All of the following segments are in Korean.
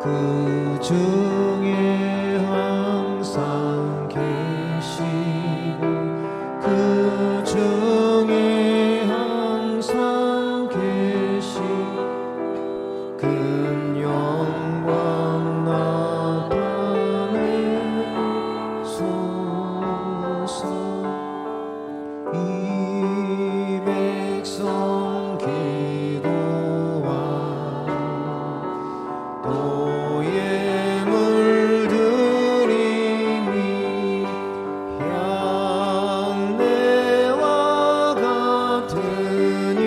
그 중에 항상 계시고 그 중에 항상 계시 큰 영광 나타내소서. 이 백성 기도와 또의 물들임이 향내와 같으니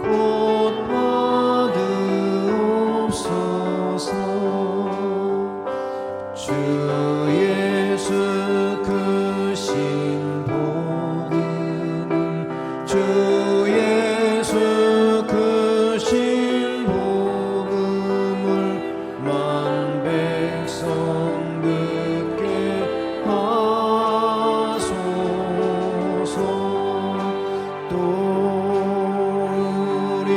곧 받으옵소서. 주 예수 크신 복음을 주 예수 크신 복음을 만 백성 듣게 하소서. 또 우리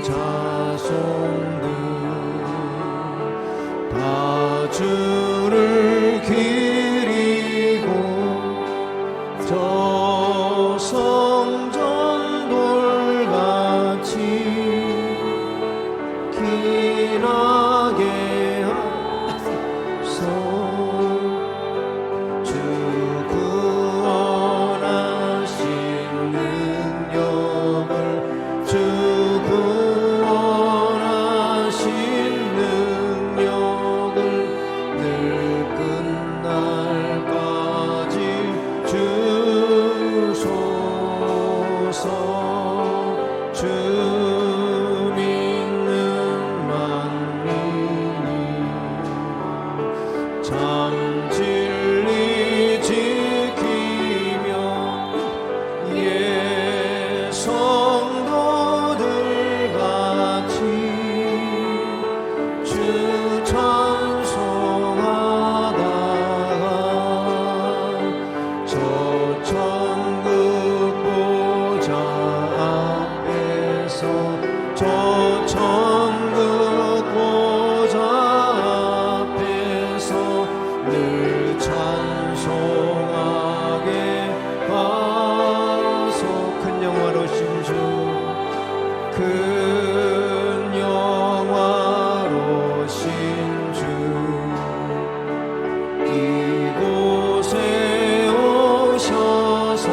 자손들 다 주를 기리고 저 성전돌같이 기나게 하소서. 주 구원하신 능력을 주 구원하신 능력을 늘 끝날까지 주소서. 주 믿는 만민이 참 진리 지키며 예 성도들 같이 주 찬송하다가 저 천국 보좌 앞에서 저 천국 보좌 앞에서 늘 찬송하게 하소. 큰 영화로신 주 큰 영화로신 주 이곳에 오셔서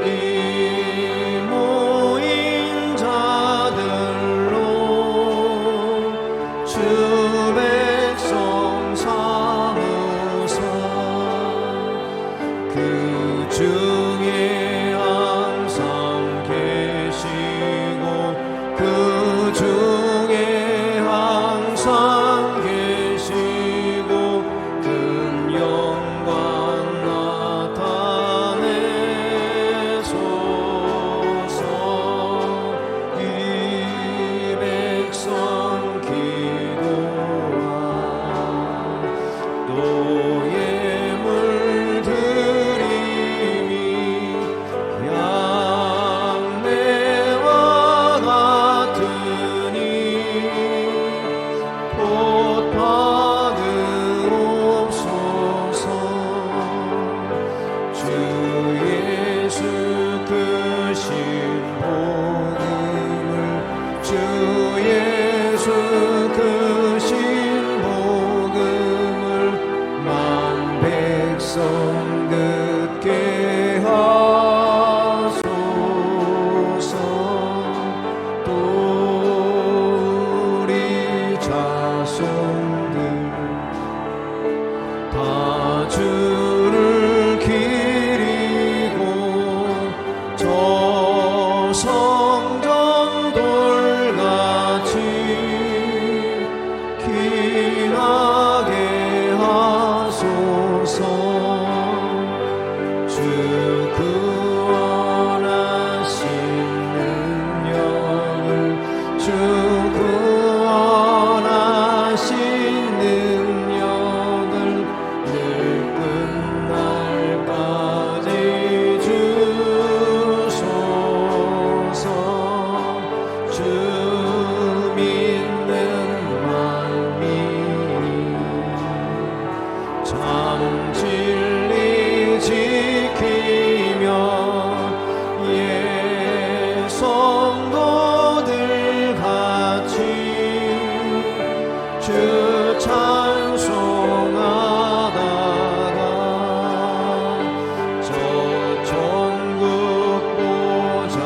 이 모인 자들로 주 백성 삼으사 그 중에 항상 계시고 그 중에 항상 계시고 큰 영광 나타내소서. 이 백성 기도와 또의 물들임이 향내와 같으니 곧 받으옵소서. 주 예수 크신 복음을 주 예수 크신 복음을 만 백성 듣게 하소서. 또 우리 자손들 다 주를 기리고 저 성전돌같이 주 찬송하다가 저 천국 보좌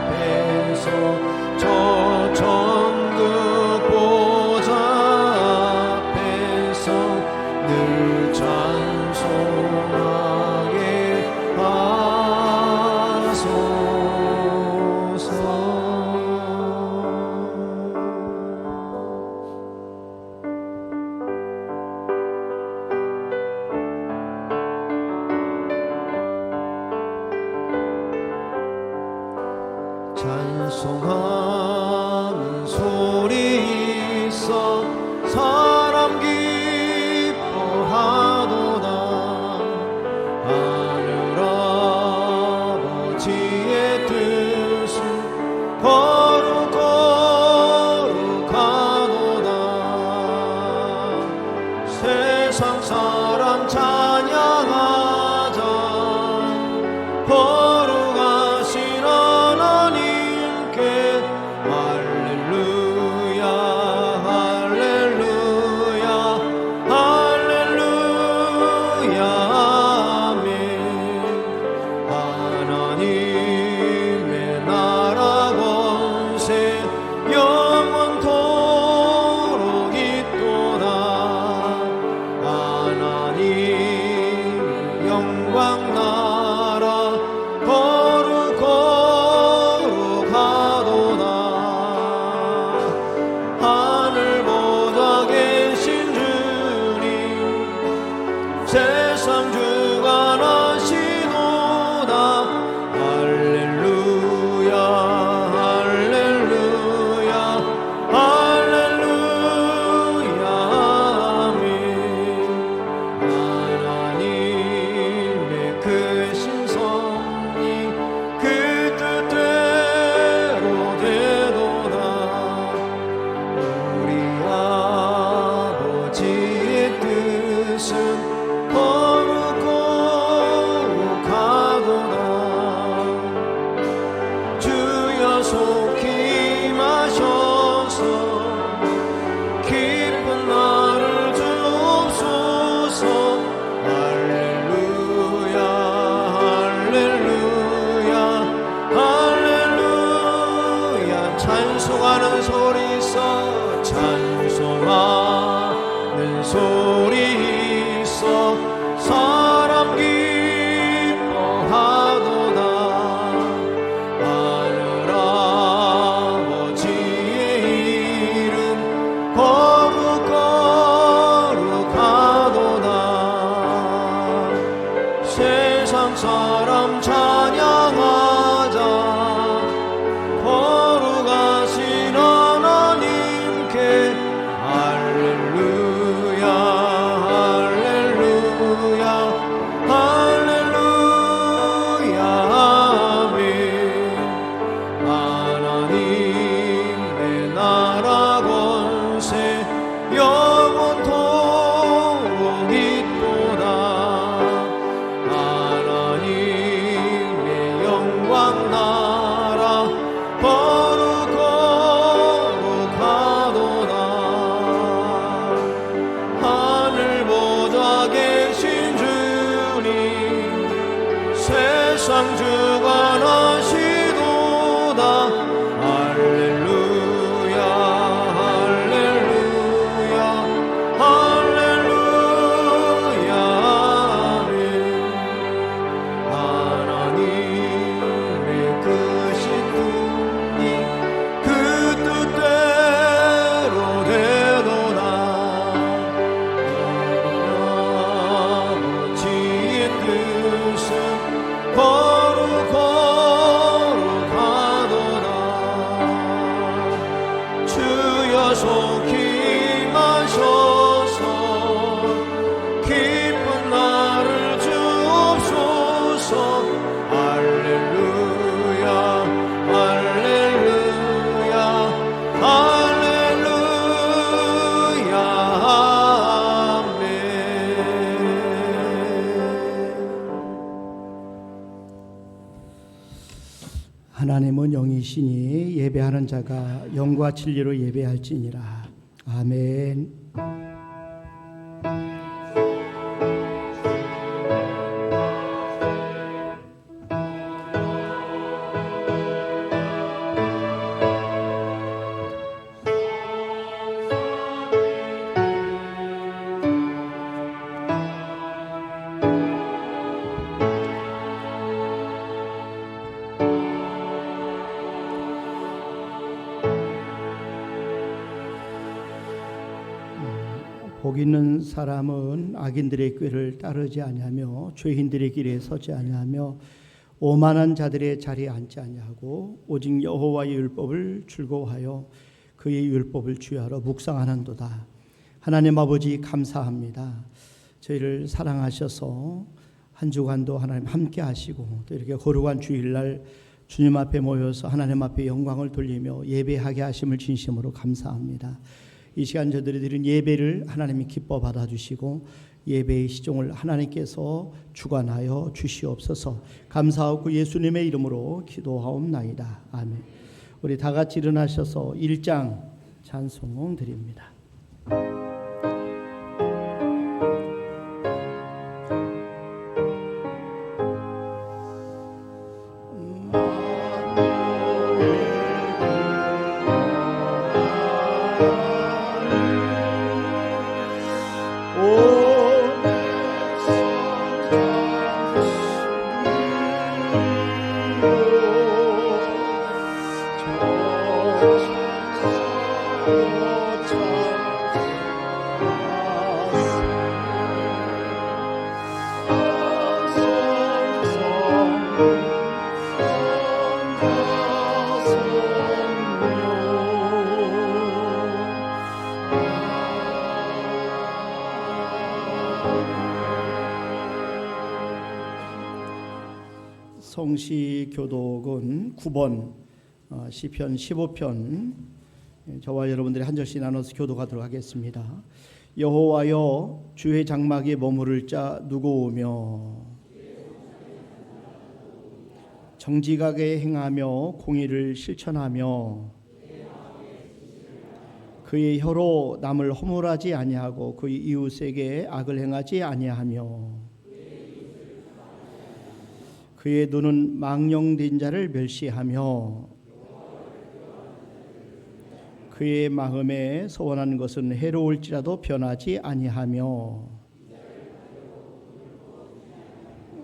앞에서 저 천국 보좌 앞에서 늘 찬송하게 하소서. 찬송하는 소리 있어 사람 기뻐하도다. 하늘 아버지의 뜻은 거룩거룩하도다. 세상 사람 찬양하자. 거룩하신 하나님께 할렐루야 할렐루야 할렐루야 아멘. 하나님의 나라 권세 영원토록 있도다. 하나님 영광 나라 거룩 거룩하도다. 하늘 보좌 계신 주님 세상 주관하시도다. 할렐루야 할렐루야 할렐루야 아멘. 하나님의 크신 섭리 그 뜻대로 되도다. 우리 아버지의 뜻은 거룩 거룩하도다. 주여 속히 임하셔서 기쁜 날을 주옵소서. 할렐루야 할렐루야 할렐루야. 찬송하는 소리 있어 찬송하는 소리 있어 사람 기뻐하도다. 하늘 아버지의 이름 거룩 거룩하도다. 세상 사람 찬양하자. 거룩하신 하나님께 할렐루야 할렐루야 할렐루야 아멘. 하나님의 나라 권세 영원토록 있도다. 하나님의 영광 나라 거룩 거룩하도다. 하늘 보좌 계신 주님 세상 주관하시도다. 할렐루야 할렐루야 할렐루야 아멘. 하나님의 크신 뜻이 그 뜻대로 되도다. 아버지의 뜻은 거룩 거룩하도다. 주여 속히 임하셔서 기쁜 날을 주옵소서. 할렐루야 할렐루야 할렐루야 아멘. 하나님은 영이시니 예배하는 자가 영과 진리로 예배할지니라. 아멘. 복 있는 사람은 악인들의 꾀를 따르지 아니하며 죄인들의 길에 서지 아니하며 오만한 자들의 자리에 앉지 아니하고 오직 여호와의 율법을 즐거워하여 그의 율법을 주야로 묵상하는도다. 하나님 아버지 감사합니다. 저희를 사랑하셔서 한 주간도 하나님 함께 하시고 또 이렇게 거룩한 주일날 주님 앞에 모여서 하나님 앞에 영광을 돌리며 예배하게 하심을 진심으로 감사합니다. 이 시간 저들이 드린 예배를 하나님이 기뻐 받아주시고 예배의 시종을 하나님께서 주관하여 주시옵소서. 감사하고 예수님의 이름으로 기도하옵나이다. 아멘. 우리 다 같이 일어나셔서 1장 찬송 드립니다. 성시교독은 9번 시편 15편 저와 여러분들이 한 절씩 나눠서 교독하도록 하겠습니다. 여호와여 주의 장막에 머무를 자 누구오며 정직하게 행하며 공의를 실천하며 그의 혀로 남을 허물하지 아니하고 그의 이웃에게 악을 행하지 아니하며 그의 눈은 망령된 자를 멸시하며 그의 마음에 소원한 것은 해로울지라도 변하지 아니하며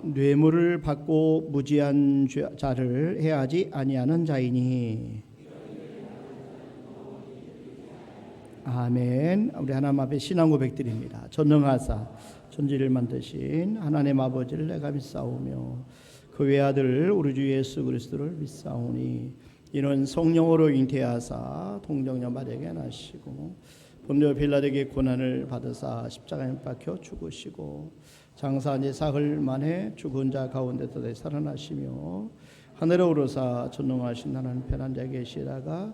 뇌물을 받고 무지한 자를 해하지 아니하는 자이니. 아멘. 우리 하나님 앞에 신앙 고백드립니다. 전능하사 천지를 만드신 하나님 아버지를 내가 믿사오며 그 외아들 우리 주 예수 그리스도를 믿사오니 이는 성령으로 잉태하사 동정녀 마리아에게 나시고 본디오 빌라도에게 고난을 받으사 십자가에 못 박혀 죽으시고 장사한 지 사흘 만에 죽은 자 가운데서 다시 살아나시며 하늘에 오르사 전능하신 하나님 편한 자에 계시다가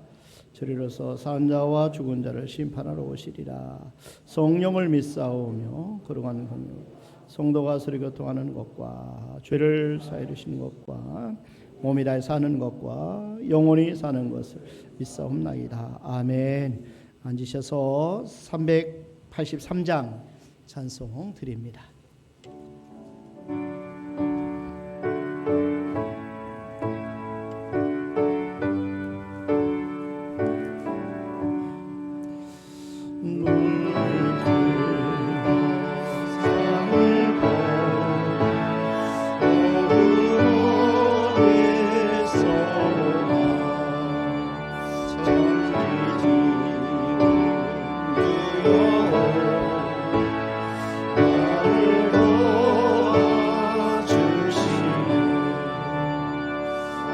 저리로서 산 자와 죽은 자를 심판하러 오시리라. 성령을 믿사오며 거룩한 공유 성도가 서로 교통하는 것과 죄를 사해 주시는 것과 몸이 다해 사는 것과 영원히 사는 것을 믿사옵나이다. 아멘. 앉으셔서 383장 찬송 드립니다.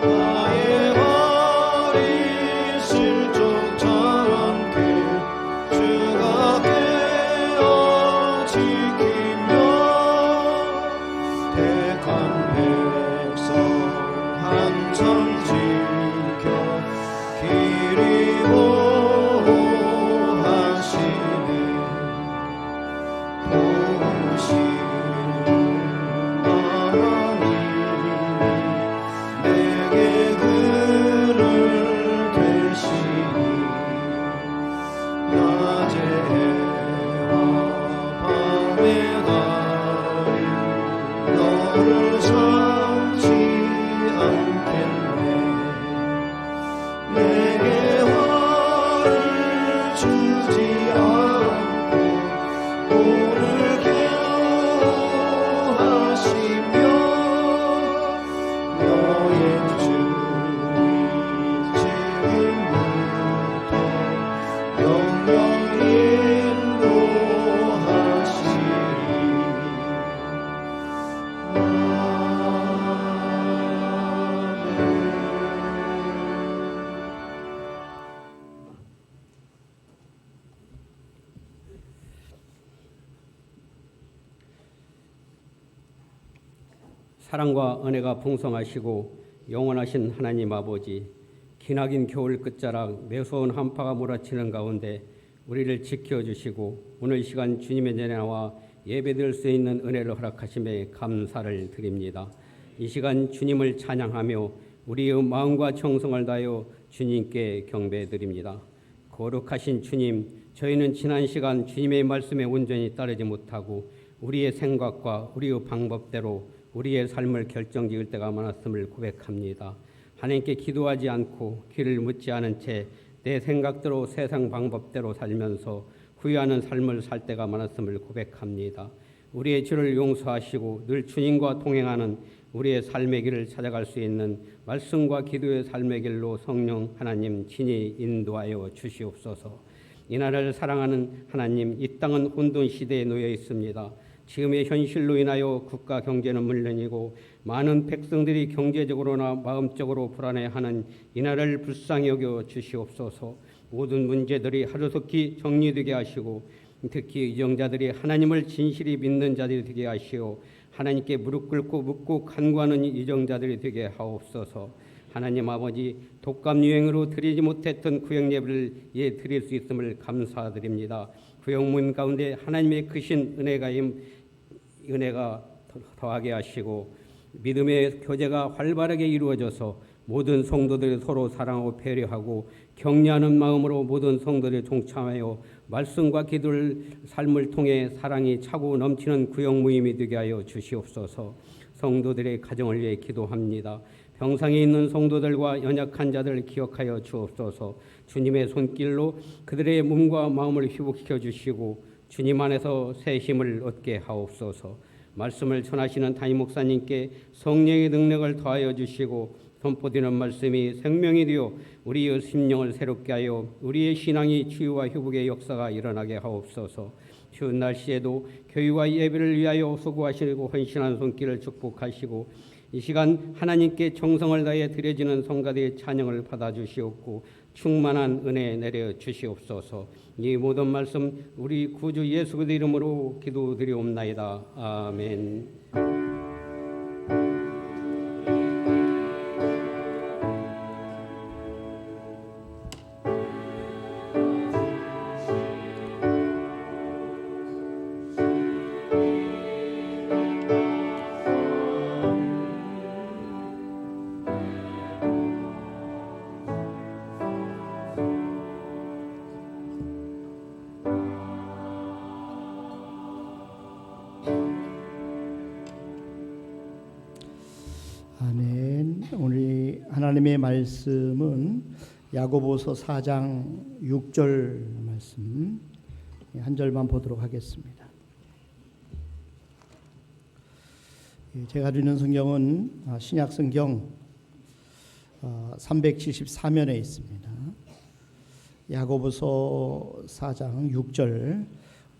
나의 허리 실족처럼 그 주가 사랑과 은혜가 풍성하시고 영원하신 하나님 아버지, 기나긴 겨울 끝자락 매서운 한파가 몰아치는 가운데 우리를 지켜주시고 오늘 시간 주님의 전에 나와 예배드릴 수 있는 은혜를 허락하심에 감사를 드립니다. 이 시간 주님을 찬양하며 우리의 마음과 정성을 다하여 주님께 경배드립니다. 거룩하신 주님, 저희는 지난 시간 주님의 말씀에 온전히 따르지 못하고 우리의 생각과 우리의 방법대로 우리의 삶을 결정지을 때가 많았음을 고백합니다. 하나님께 기도하지 않고 길을 묻지 않은 채 내 생각대로 세상 방법대로 살면서 후회하는 삶을 살 때가 많았음을 고백합니다. 우리의 죄를 용서하시고 늘 주님과 동행하는 우리의 삶의 길을 찾아갈 수 있는 말씀과 기도의 삶의 길로 성령 하나님 친히 인도하여 주시옵소서. 이 나라를 사랑하는 하나님, 이 땅은 혼돈 시대에 놓여 있습니다. 지금의 현실로 인하여 국가 경제는 물론이고 많은 백성들이 경제적으로나 마음적으로 불안해하는 이 나라를 불쌍히 여겨 주시옵소서. 모든 문제들이 하루속히 정리되게 하시고 특히 이정자들이 하나님을 진실히 믿는 자들이 되게 하시오 하나님께 무릎 꿇고 묻고 간구하는 이정자들이 되게 하옵소서. 하나님 아버지, 독감 유행으로 드리지 못했던 구역 예배를 드릴 수 있음을 감사드립니다. 구역문 가운데 하나님의 크신 은혜가 더하게 하시고 믿음의 교제가 활발하게 이루어져서 모든 성도들이 서로 사랑하고 배려하고 격려하는 마음으로 모든 성도들이 동참하여 말씀과 기도를 삶을 통해 사랑이 차고 넘치는 구역 모임이 되게 하여 주시옵소서. 성도들의 가정을 위해 기도합니다. 병상에 있는 성도들과 연약한 자들을 기억하여 주옵소서. 주님의 손길로 그들의 몸과 마음을 회복시켜 주시고 주님 안에서 새 힘을 얻게 하옵소서. 말씀을 전하시는 담임 목사님께 성령의 능력을 더하여 주시고 선포되는 말씀이 생명이 되어 우리의 심령을 새롭게 하여 우리의 신앙이 치유와 회복의 역사가 일어나게 하옵소서. 추운 날씨에도 교회와 예배를 위하여 수고하시고 헌신한 손길을 축복하시고 이 시간 하나님께 정성을 다해 드려지는 성가대의 찬양을 받아주시옵고 충만한 은혜 내려 주시옵소서. 이 모든 말씀 우리 구주 예수 그리스도의 이름으로 기도드리옵나이다. 아멘. 아멘. 오늘 하나님의 말씀은 야고보서 4장 6절 말씀 한 절만 보도록 하겠습니다. 제가 읽는 성경은 신약 성경 374면에 있습니다. 야고보서 4장 6절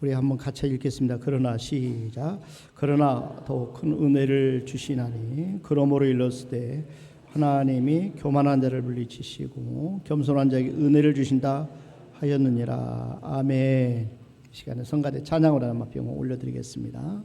우리 한번 같이 읽겠습니다. 그러나 시작. 그러나 더욱 큰 은혜를 주시나니 그러므로 일렀으되 하나님이 교만한 자를 물리치시고 겸손한 자에게 은혜를 주신다 하였느니라. 아멘. 이 시간에 성가대 찬양으로 한번 올려드리겠습니다.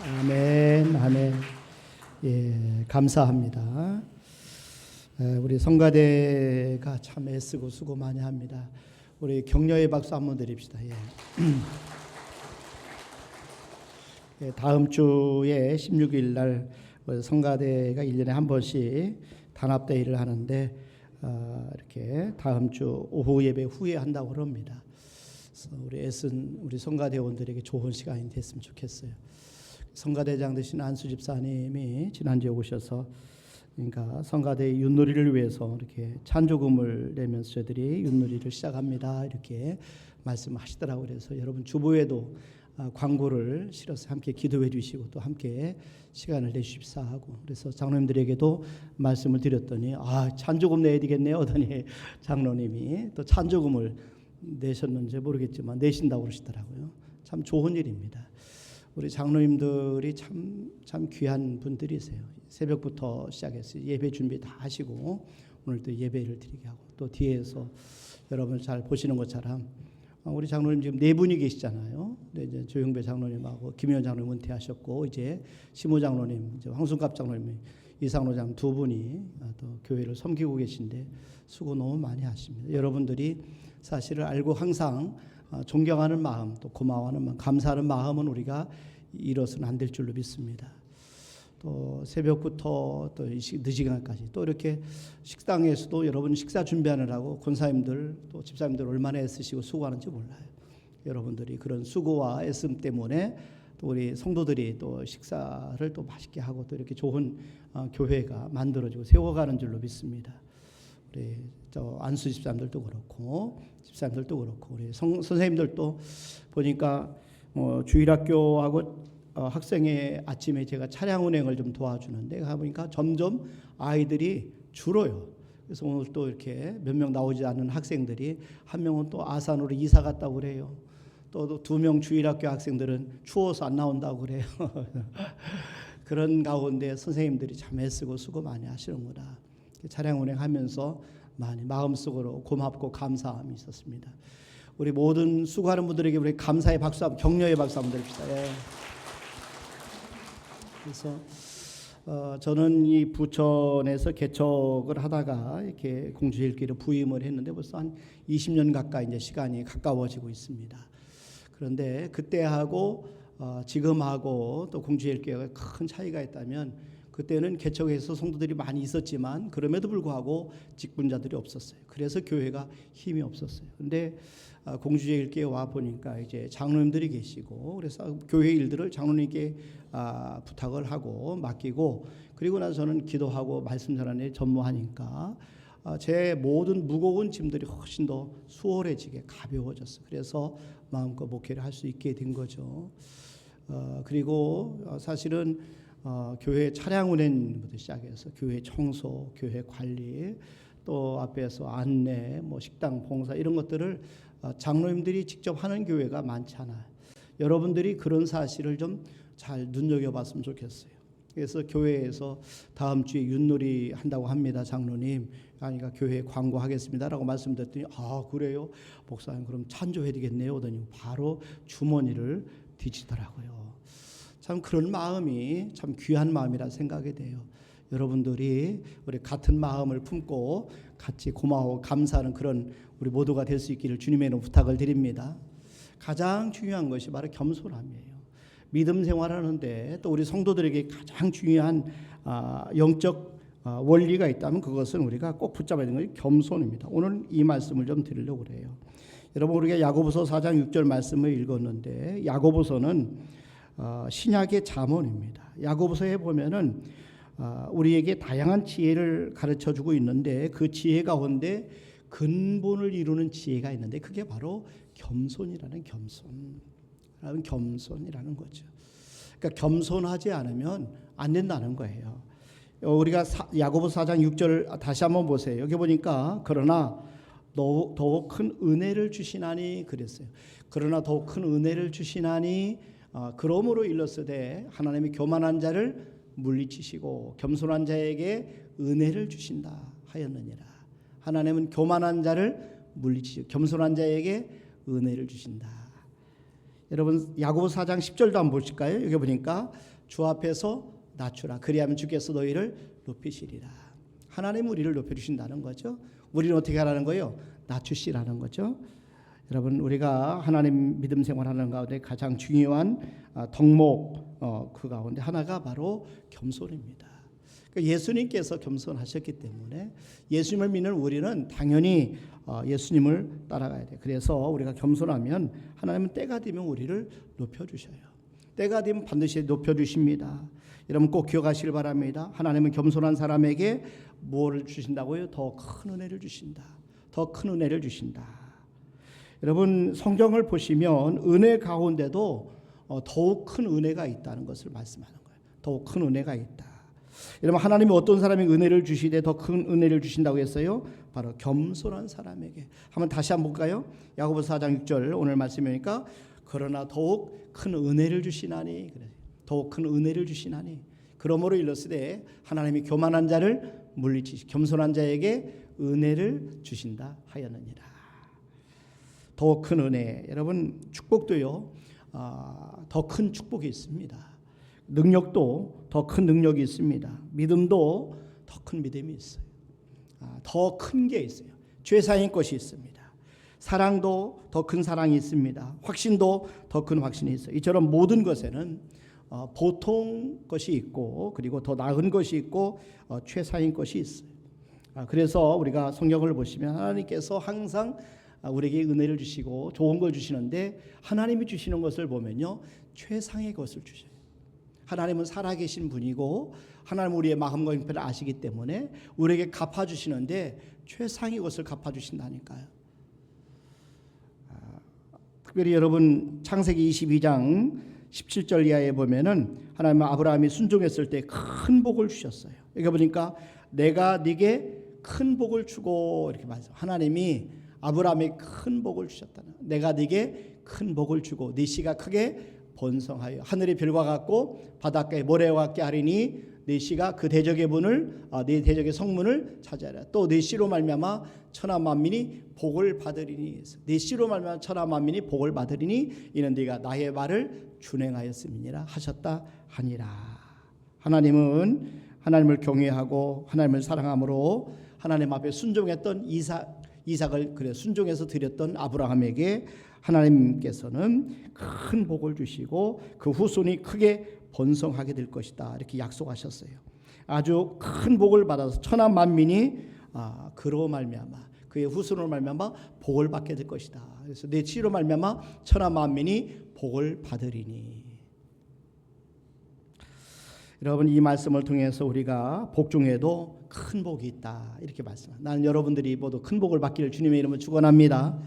아멘, 아멘. 예, 감사합니다. 우리 성가대가 참 애쓰고 수고 많이 합니다. 우리 격려의 박수 한번 드립시다. 예. 예, 다음 주에 16일 날 성가대가 1년에 한 번씩 단합대회를 하는데 이렇게 다음 주 오후 예배 후에 한다고 그럽니다. 그래서 우리 애쓴 우리 성가대원들에게 좋은 시간이 됐으면 좋겠어요. 성가대장 되신 안수 집사님이 지난주에 오셔서 그러니까 성가대의 윷놀이를 위해서 이렇게 찬조금을 내면서 저희들이 윷놀이를 시작합니다. 이렇게 말씀하시더라고요. 그래서 여러분 주보에도 광고를 실어서 함께 기도해 주시고 또 함께 시간을 내주십사 하고 그래서 장로님들에게도 말씀을 드렸더니 찬조금 내야 되겠네요 하더니 장로님이 또 찬조금을 내셨는지 모르겠지만 내신다고 그러시더라고요. 참 좋은 일입니다. 우리 장로님들이 참 귀한 분들이세요. 새벽부터 시작해서 예배 준비 다 하시고 오늘 또 예배를 드리게 하고 또 뒤에서 여러분 잘 보시는 것처럼 우리 장로님 지금 네 분이 계시잖아요. 이제 조영배 장로님하고 김현 장로님 은퇴하셨고 이제 심호 장로님, 이제 황순갑 장로님, 이상로 장 두 분이 또 교회를 섬기고 계신데 수고 너무 많이 하십니다. 여러분들이 사실을 알고 항상 존경하는 마음, 또 고마워하는 마음, 감사하는 마음은 우리가 잃어서는 안 될 줄로 믿습니다. 또 새벽부터 또 늦은 시간까지 또 이렇게 식당에서도 여러분 식사 준비하느라고 권사님들 또 집사님들 얼마나 애쓰시고 수고하는지 몰라요. 여러분들이 그런 수고와 애씀 때문에 또 우리 성도들이 또 식사를 또 맛있게 하고 또 이렇게 좋은 교회가 만들어지고 세워가는 줄로 믿습니다. 우리 저 안수 집사님들도 그렇고 집사님들도 그렇고 우리 선생님들도 보니까 주일학교하고 학생회 아침에 제가 차량 운행을 좀 도와주는데 가보니까 점점 아이들이 줄어요. 그래서 오늘 또 이렇게 몇 명 나오지 않는 학생들이 한 명은 또 아산으로 이사 갔다고 그래요. 또 두 명 주일학교 학생들은 추워서 안 나온다고 그래요. 그런 가운데 선생님들이 참 애쓰고 수고 많이 하시는구나. 차량 운행하면서 많이 마음속으로 고맙고 감사함이 있었습니다. 우리 모든 수고하는 분들에게 우리 감사의 박수, 격려의 박수 한번 드립시다. 예. 그래서 저는 이 부천에서 개척을 하다가 이렇게 공주일기로 부임을 했는데 벌써 한 20년 가까이 이제 시간이 가까워지고 있습니다. 그런데 그때하고 지금하고 또 공주일기가 큰 차이가 있다면 그때는 개척해서 성도들이 많이 있었지만 그럼에도 불구하고 직분자들이 없었어요. 그래서 교회가 힘이 없었어요. 그런데 공주일기에 와 보니까 이제 장로님들이 계시고 그래서 교회 일들을 장로님께 부탁을 하고 맡기고 그리고 나서 저는 기도하고 말씀 전하는 데 전무하니까 제 모든 무거운 짐들이 훨씬 더 수월해지게 가벼워졌어요. 그래서 마음껏 목회를 할 수 있게 된 거죠. 그리고 사실은 교회 차량 운행부터 시작해서 교회 청소, 교회 관리, 또 앞에서 안내, 식당 봉사 이런 것들을 장로님들이 직접 하는 교회가 많잖아요. 여러분들이 그런 사실을 좀 잘 눈여겨봤으면 좋겠어요. 그래서 교회에서 다음 주에 윷놀이 한다고 합니다. 장로님, 그러니까 교회에 광고하겠습니다라고 말씀드렸더니 그래요? 목사님 그럼 찬조해야 되겠네요. 하더니 바로 주머니를 뒤지더라고요. 참 그런 마음이 참 귀한 마음이라 생각이 돼요. 여러분들이 우리 같은 마음을 품고 같이 고마워 감사하는 그런 우리 모두가 될 수 있기를 주님의 이름으로 부탁을 드립니다. 가장 중요한 것이 바로 겸손함이에요. 믿음 생활하는데 또 우리 성도들에게 가장 중요한 영적 원리가 있다면 그것은 우리가 꼭 붙잡아야 되는 것이 겸손입니다. 오늘 이 말씀을 좀 드리려고 그래요. 여러분 우리가 야고보서 4장 6절 말씀을 읽었는데 야고보서는 신약의 잠언입니다. 야고보서에 보면은 우리에게 다양한 지혜를 가르쳐주고 있는데 그 지혜 가운데 근본을 이루는 지혜가 있는데 그게 바로 겸손이라는 겸손이라는 거죠. 그러니까 겸손하지 않으면 안 된다는 거예요. 우리가 야고보서 4장 6절 다시 한번 보세요. 여기 보니까 그러나 더욱 큰 은혜를 주시나니 그랬어요. 그러나 더욱 큰 은혜를 주시나니 그러므로 일렀으되 하나님이 교만한 자를 물리치시고 겸손한 자에게 은혜를 주신다 하였느니라. 하나님은 교만한 자를 물리치시고 겸손한 자에게 은혜를 주신다. 여러분 야고보 4장 10절도 한번 보실까요? 여기 보니까 주 앞에서 낮추라. 그리하면 주께서 너희를 높이시리라. 하나님 우리를 높여주신다는 거죠. 우리는 어떻게 하라는 거예요? 낮추시라는 거죠. 여러분, 우리가 하나님 믿음 생활하는 가운데 가장 중요한 덕목 그 가운데 하나가 바로 겸손입니다. 예수님께서 겸손하셨기 때문에 예수님을 믿는 우리는 당연히 예수님을 따라가야 돼요. 그래서 우리가 겸손하면 하나님은 때가 되면 우리를 높여주셔요. 때가 되면 반드시 높여주십니다. 여러분 꼭 기억하시길 바랍니다. 하나님은 겸손한 사람에게 뭐를 주신다고요? 더 큰 은혜를 주신다. 더 큰 은혜를 주신다. 여러분 성경을 보시면 은혜 가운데도 더욱 큰 은혜가 있다는 것을 말씀하는 거예요. 더욱 큰 은혜가 있다. 여러분 하나님이 어떤 사람에게 은혜를 주시되 더 큰 은혜를 주신다고 했어요? 바로 겸손한 사람에게. 한번 다시 한번 볼까요? 야고보서 4장 6절 오늘 말씀이니까 그러나 더욱 큰 은혜를 주시나니 그래. 더욱 큰 은혜를 주시나니 그러므로 일렀으되 하나님이 교만한 자를 물리치시 겸손한 자에게 은혜를 주신다 하였느니라. 더욱 큰 은혜. 여러분 축복도요 더 큰 축복이 있습니다. 능력도 더 큰 능력이 있습니다. 믿음도 더 큰 믿음이 있어요. 더 큰 게 있어요. 최상의 것이 있습니다. 사랑도 더 큰 사랑이 있습니다. 확신도 더 큰 확신이 있어요. 이처럼 모든 것에는 보통 것이 있고 그리고 더 나은 것이 있고 최상의 것이 있어요. 그래서 우리가 성경을 보시면 하나님께서 항상 우리에게 은혜를 주시고 좋은 걸 주시는데 하나님이 주시는 것을 보면요 최상의 것을 주셔요. 하나님은 살아계신 분이고 하나님은 우리의 마음과 형편을 아시기 때문에 우리에게 갚아주시는데 최상의 것을 갚아주신다니까요. 특별히 여러분 창세기 22장 17절 이하에 보면은 하나님은 아브라함이 순종했을 때 큰 복을 주셨어요. 여기 보니까 내가 네게 큰 복을 주고 이렇게 말해요. 하나님이 아브라함에 큰 복을 주셨다는. 내가 네게 큰 복을 주고 네 씨가 크게 번성하여 하늘의 별과 같고 바닷가의 모래와 같게 하리니 네 씨가 그 대적의 문을 네 대적의 성문을 차지하라. 또 네 씨로 말미암아 천하 만민이 복을 받으리니 네 씨로 말미암아 천하 만민이 복을 받으리니 이는 네가 나의 말을 준행하였음이니라 하셨다 하니라. 하나님은 하나님을 경외하고 하나님을 사랑함으로 하나님 앞에 순종했던 이삭을 그래 순종해서 드렸던 아브라함에게 하나님께서는 큰 복을 주시고 그 후손이 크게 번성하게 될 것이다 이렇게 약속하셨어요. 아주 큰 복을 받아서 천하 만민이 그로 말미암아 그의 후손으로 말미암아 복을 받게 될 것이다. 그래서 내 씨로 말미암아 천하 만민이 복을 받으리니. 여러분 이 말씀을 통해서 우리가 복 중에도 큰 복이 있다 이렇게 말씀합니다. 나는 여러분들이 모두 큰 복을 받기를 주님의 이름으로 축원합니다.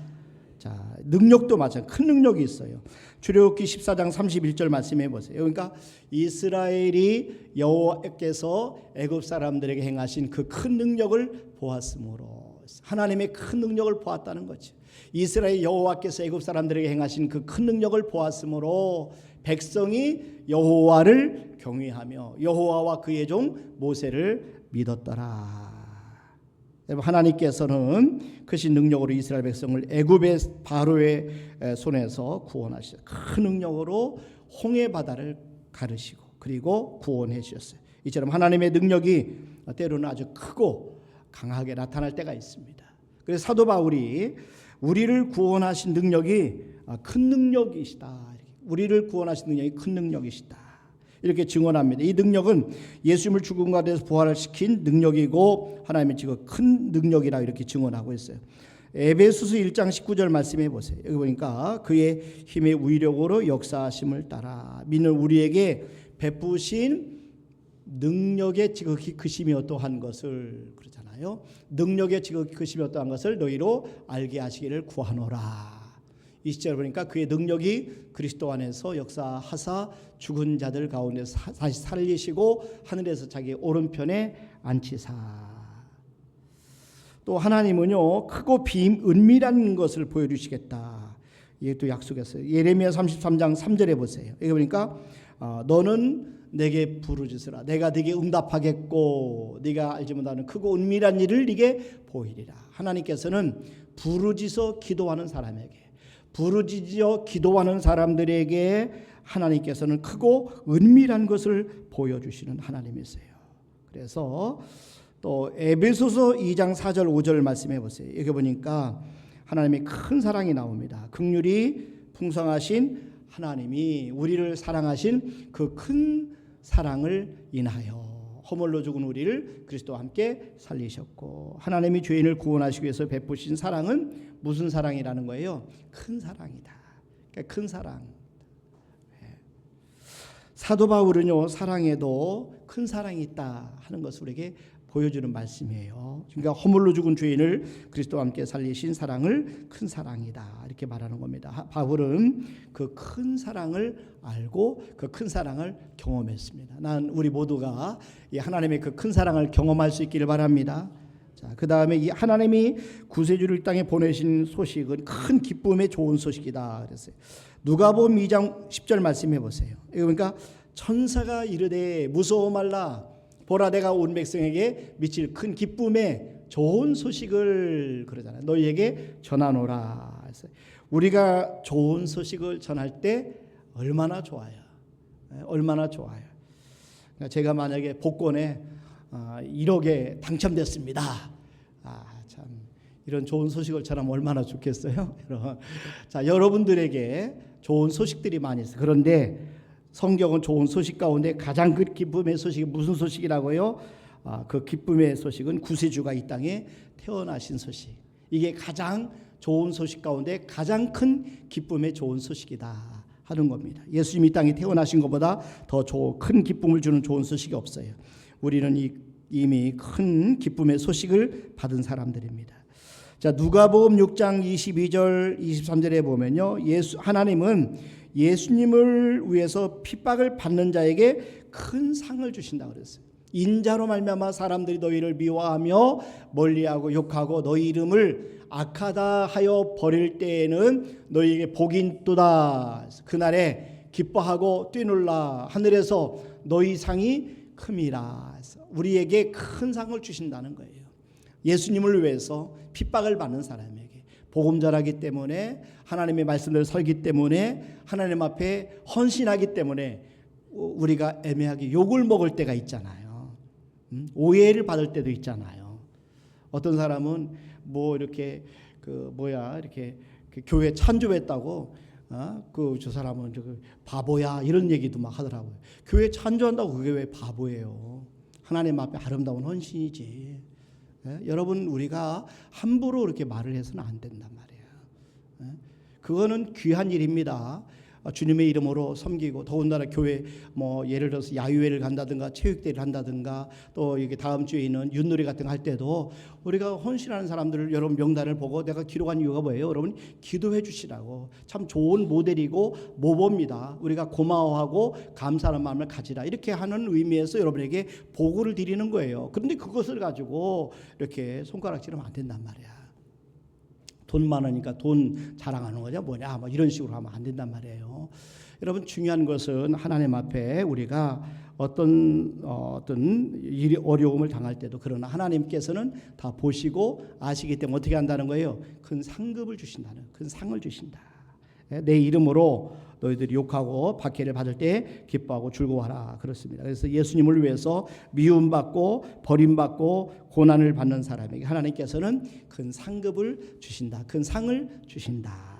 자, 능력도 마찬가지 큰 능력이 있어요. 출애굽기 14장 31절 말씀해 보세요. 그러니까 이스라엘이 여호와께서 애굽 사람들에게 행하신 그 큰 능력을 보았으므로 하나님의 큰 능력을 보았다는 거죠. 이스라엘 여호와께서 애굽 사람들에게 행하신 그 큰 능력을 보았으므로 백성이 여호와를 경외하며 여호와와 그의 종 모세를 믿었더라. 하나님께서는 크신 능력으로 이스라엘 백성을 애굽의 바로의 손에서 구원하셨어요. 큰 능력으로 홍해 바다를 가르시고 그리고 구원해 주셨어요. 이처럼 하나님의 능력이 때로는 아주 크고 강하게 나타날 때가 있습니다. 그래서 사도 바울이 우리를 구원하신 능력이 큰 능력이시다. 우리를 구원하신 능력이 큰 능력이시다. 이렇게 증언합니다. 이 능력은 예수님을 죽은 가운데서 부활을 시킨 능력이고 하나님의 지금 큰 능력이라 이렇게 증언하고 있어요. 에베소서 1장 19절 말씀해 보세요. 여기 보니까 그의 힘의 위력으로 역사하심을 따라 믿는 우리에게 베푸신 능력의 지극히 크심이 어떠한 것을 그러잖아요. 능력의 지극히 크심이 어떠한 것을 너희로 알게 하시기를 구하노라. 이 시절을 보니까 그의 능력이 그리스도 안에서 역사하사 죽은 자들 가운데서 다시 살리시고 하늘에서 자기 오른편에 앉히사. 또 하나님은요 크고 은밀한 것을 보여주시겠다. 이게 또 약속했어요. 예레미야 33장 3절에 보세요. 여기 보니까 너는 내게 부르짖으라. 내가 네게 응답하겠고 네가 알지 못하는 크고 은밀한 일을 네게 보이리라. 하나님께서는 부르짖어 기도하는 사람에게 부르짖어 기도하는 사람들에게 하나님께서는 크고 은밀한 것을 보여주시는 하나님이세요. 그래서 또 에베소서 2장 4절 5절 말씀해 보세요. 여기 보니까 하나님의 큰 사랑이 나옵니다. 긍휼이 풍성하신 하나님이 우리를 사랑하신 그 큰 사랑을 인하여 허물로 죽은 우리를 그리스도와 함께 살리셨고, 하나님이 죄인을 구원하시기 위해서 베푸신 사랑은 무슨 사랑이라는 거예요? 큰 사랑이다. 그러니까 큰 사랑. 사도 바울은요, 사랑에도 큰 사랑이 있다 하는 것을 우리에게 보여주는 말씀이에요. 그러니까 허물로 죽은 죄인을 그리스도와 함께 살리신 사랑을 큰 사랑이다 이렇게 말하는 겁니다. 바울은 그 큰 사랑을 알고 그 큰 사랑을 경험했습니다. 난 우리 모두가 이 하나님의 그 큰 사랑을 경험할 수 있기를 바랍니다. 자, 그 다음에 이 하나님이 구세주를 땅에 보내신 소식은 큰 기쁨의 좋은 소식이다 그랬어요. 누가복음 2장 10절 말씀해 보세요. 그러니까 천사가 이르되 무서워 말라, 보라 내가 온 백성에게 미칠 큰 기쁨의 좋은 소식을 그러잖아요. 너희에게 전하노라. 우리가 좋은 소식을 전할 때 얼마나 좋아요. 얼마나 좋아요. 그러니까 제가 만약에 복권에 1억에 당첨됐습니다. 참 이런 좋은 소식을 전하면 얼마나 좋겠어요. 자, 여러분들에게 좋은 소식들이 많이 있어요. 그런데 성경은 좋은 소식 가운데 가장 그 기쁨의 소식이 무슨 소식이라고요? 그 기쁨의 소식은 구세주가 이 땅에 태어나신 소식. 이게 가장 좋은 소식 가운데 가장 큰 기쁨의 좋은 소식이다 하는 겁니다. 예수님이 이 땅에 태어나신 것보다 더 큰 기쁨을 주는 좋은 소식이 없어요. 우리는 이미 큰 기쁨의 소식을 받은 사람들입니다. 자, 누가복음 6장 22절 23절에 보면요, 하나님은 예수님을 위해서 핍박을 받는 자에게 큰 상을 주신다고 그랬어요. 인자로 말미암아 사람들이 너희를 미워하며 멀리하고 욕하고 너희 이름을 악하다 하여 버릴 때에는 너희에게 복이 있도다. 그날에 기뻐하고 뛰놀라. 하늘에서 너희 상이 큼이라. 우리에게 큰 상을 주신다는 거예요. 예수님을 위해서 핍박을 받는 사람에게, 복음 전하기 때문에, 하나님의 말씀을 설기 때문에, 하나님 앞에 헌신하기 때문에 우리가 애매하게 욕을 먹을 때가 있잖아요. 오해를 받을 때도 있잖아요. 어떤 사람은 이렇게 이렇게 교회 찬조했다고 저 사람은 바보야 이런 얘기도 막 하더라고요. 교회 찬조한다고 그게 왜 바보예요? 하나님 앞에 아름다운 헌신이지. 여러분, 우리가 함부로 그렇게 말을 해서는 안 된단 말이에요. 그거는 귀한 일입니다. 주님의 이름으로 섬기고, 더군다나 교회 예를 들어서 야유회를 간다든가 체육대회를 한다든가, 또 이게 다음 주에 있는 윷놀이 같은 거 할 때도 우리가 헌신하는 사람들을 여러분 명단을 보고 내가 기록한 이유가 뭐예요? 여러분 기도해 주시라고. 참 좋은 모델이고 모범입니다. 우리가 고마워하고 감사하는 마음을 가지라, 이렇게 하는 의미에서 여러분에게 보고를 드리는 거예요. 그런데 그것을 가지고 이렇게 손가락질하면 안 된단 말이야. 돈 많으니까 돈 자랑하는 거냐 뭐냐 이런 식으로 하면 안 된단 말이에요. 여러분, 중요한 것은 하나님 앞에 우리가 어떤 일이 어려움을 당할 때도, 그러나 하나님께서는 다 보시고 아시기 때문에 어떻게 한다는 거예요? 큰 상급을 주신다는, 큰 상을 주신다. 내 이름으로 너희들이 욕하고 박해를 받을 때 기뻐하고 즐거워하라 그렇습니다. 그래서 예수님을 위해서 미움받고 버림받고 고난을 받는 사람에게 하나님께서는 큰 상급을 주신다, 큰 상을 주신다.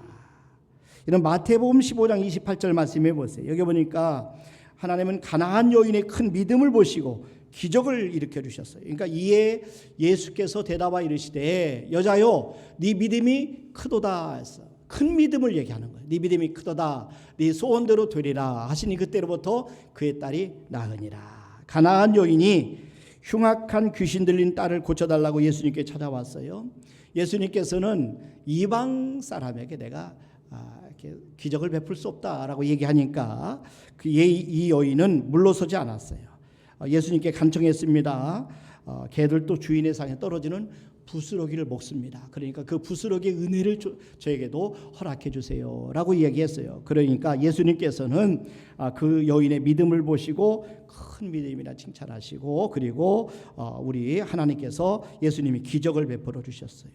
이런 마태복음 15장 28절 말씀해 보세요. 여기 보니까 하나님은 가나안 여인의 큰 믿음을 보시고 기적을 일으켜 주셨어요. 그러니까 이에 예수께서 대답하 이르시되 여자여 네 믿음이 크도다 했어. 큰 믿음을 얘기하는 거예요. 네 믿음이 크도다, 네 소원대로 되리라 하시니 그때로부터 그의 딸이 나으니라. 가나안 여인이 흉악한 귀신 들린 딸을 고쳐달라고 예수님께 찾아왔어요. 예수님께서는 이방 사람에게 내가 이렇게 기적을 베풀 수 없다라고 얘기하니까 이 여인은 물러서지 않았어요. 예수님께 간청했습니다. 개들도 주인의 상에 떨어지는 부스러기를 먹습니다. 그러니까 그 부스러기의 은혜를 저에게도 허락해 주세요라고 이야기했어요. 그러니까 예수님께서는 그 여인의 믿음을 보시고 큰 믿음이라 칭찬하시고, 그리고 우리 하나님께서 예수님이 기적을 베풀어 주셨어요.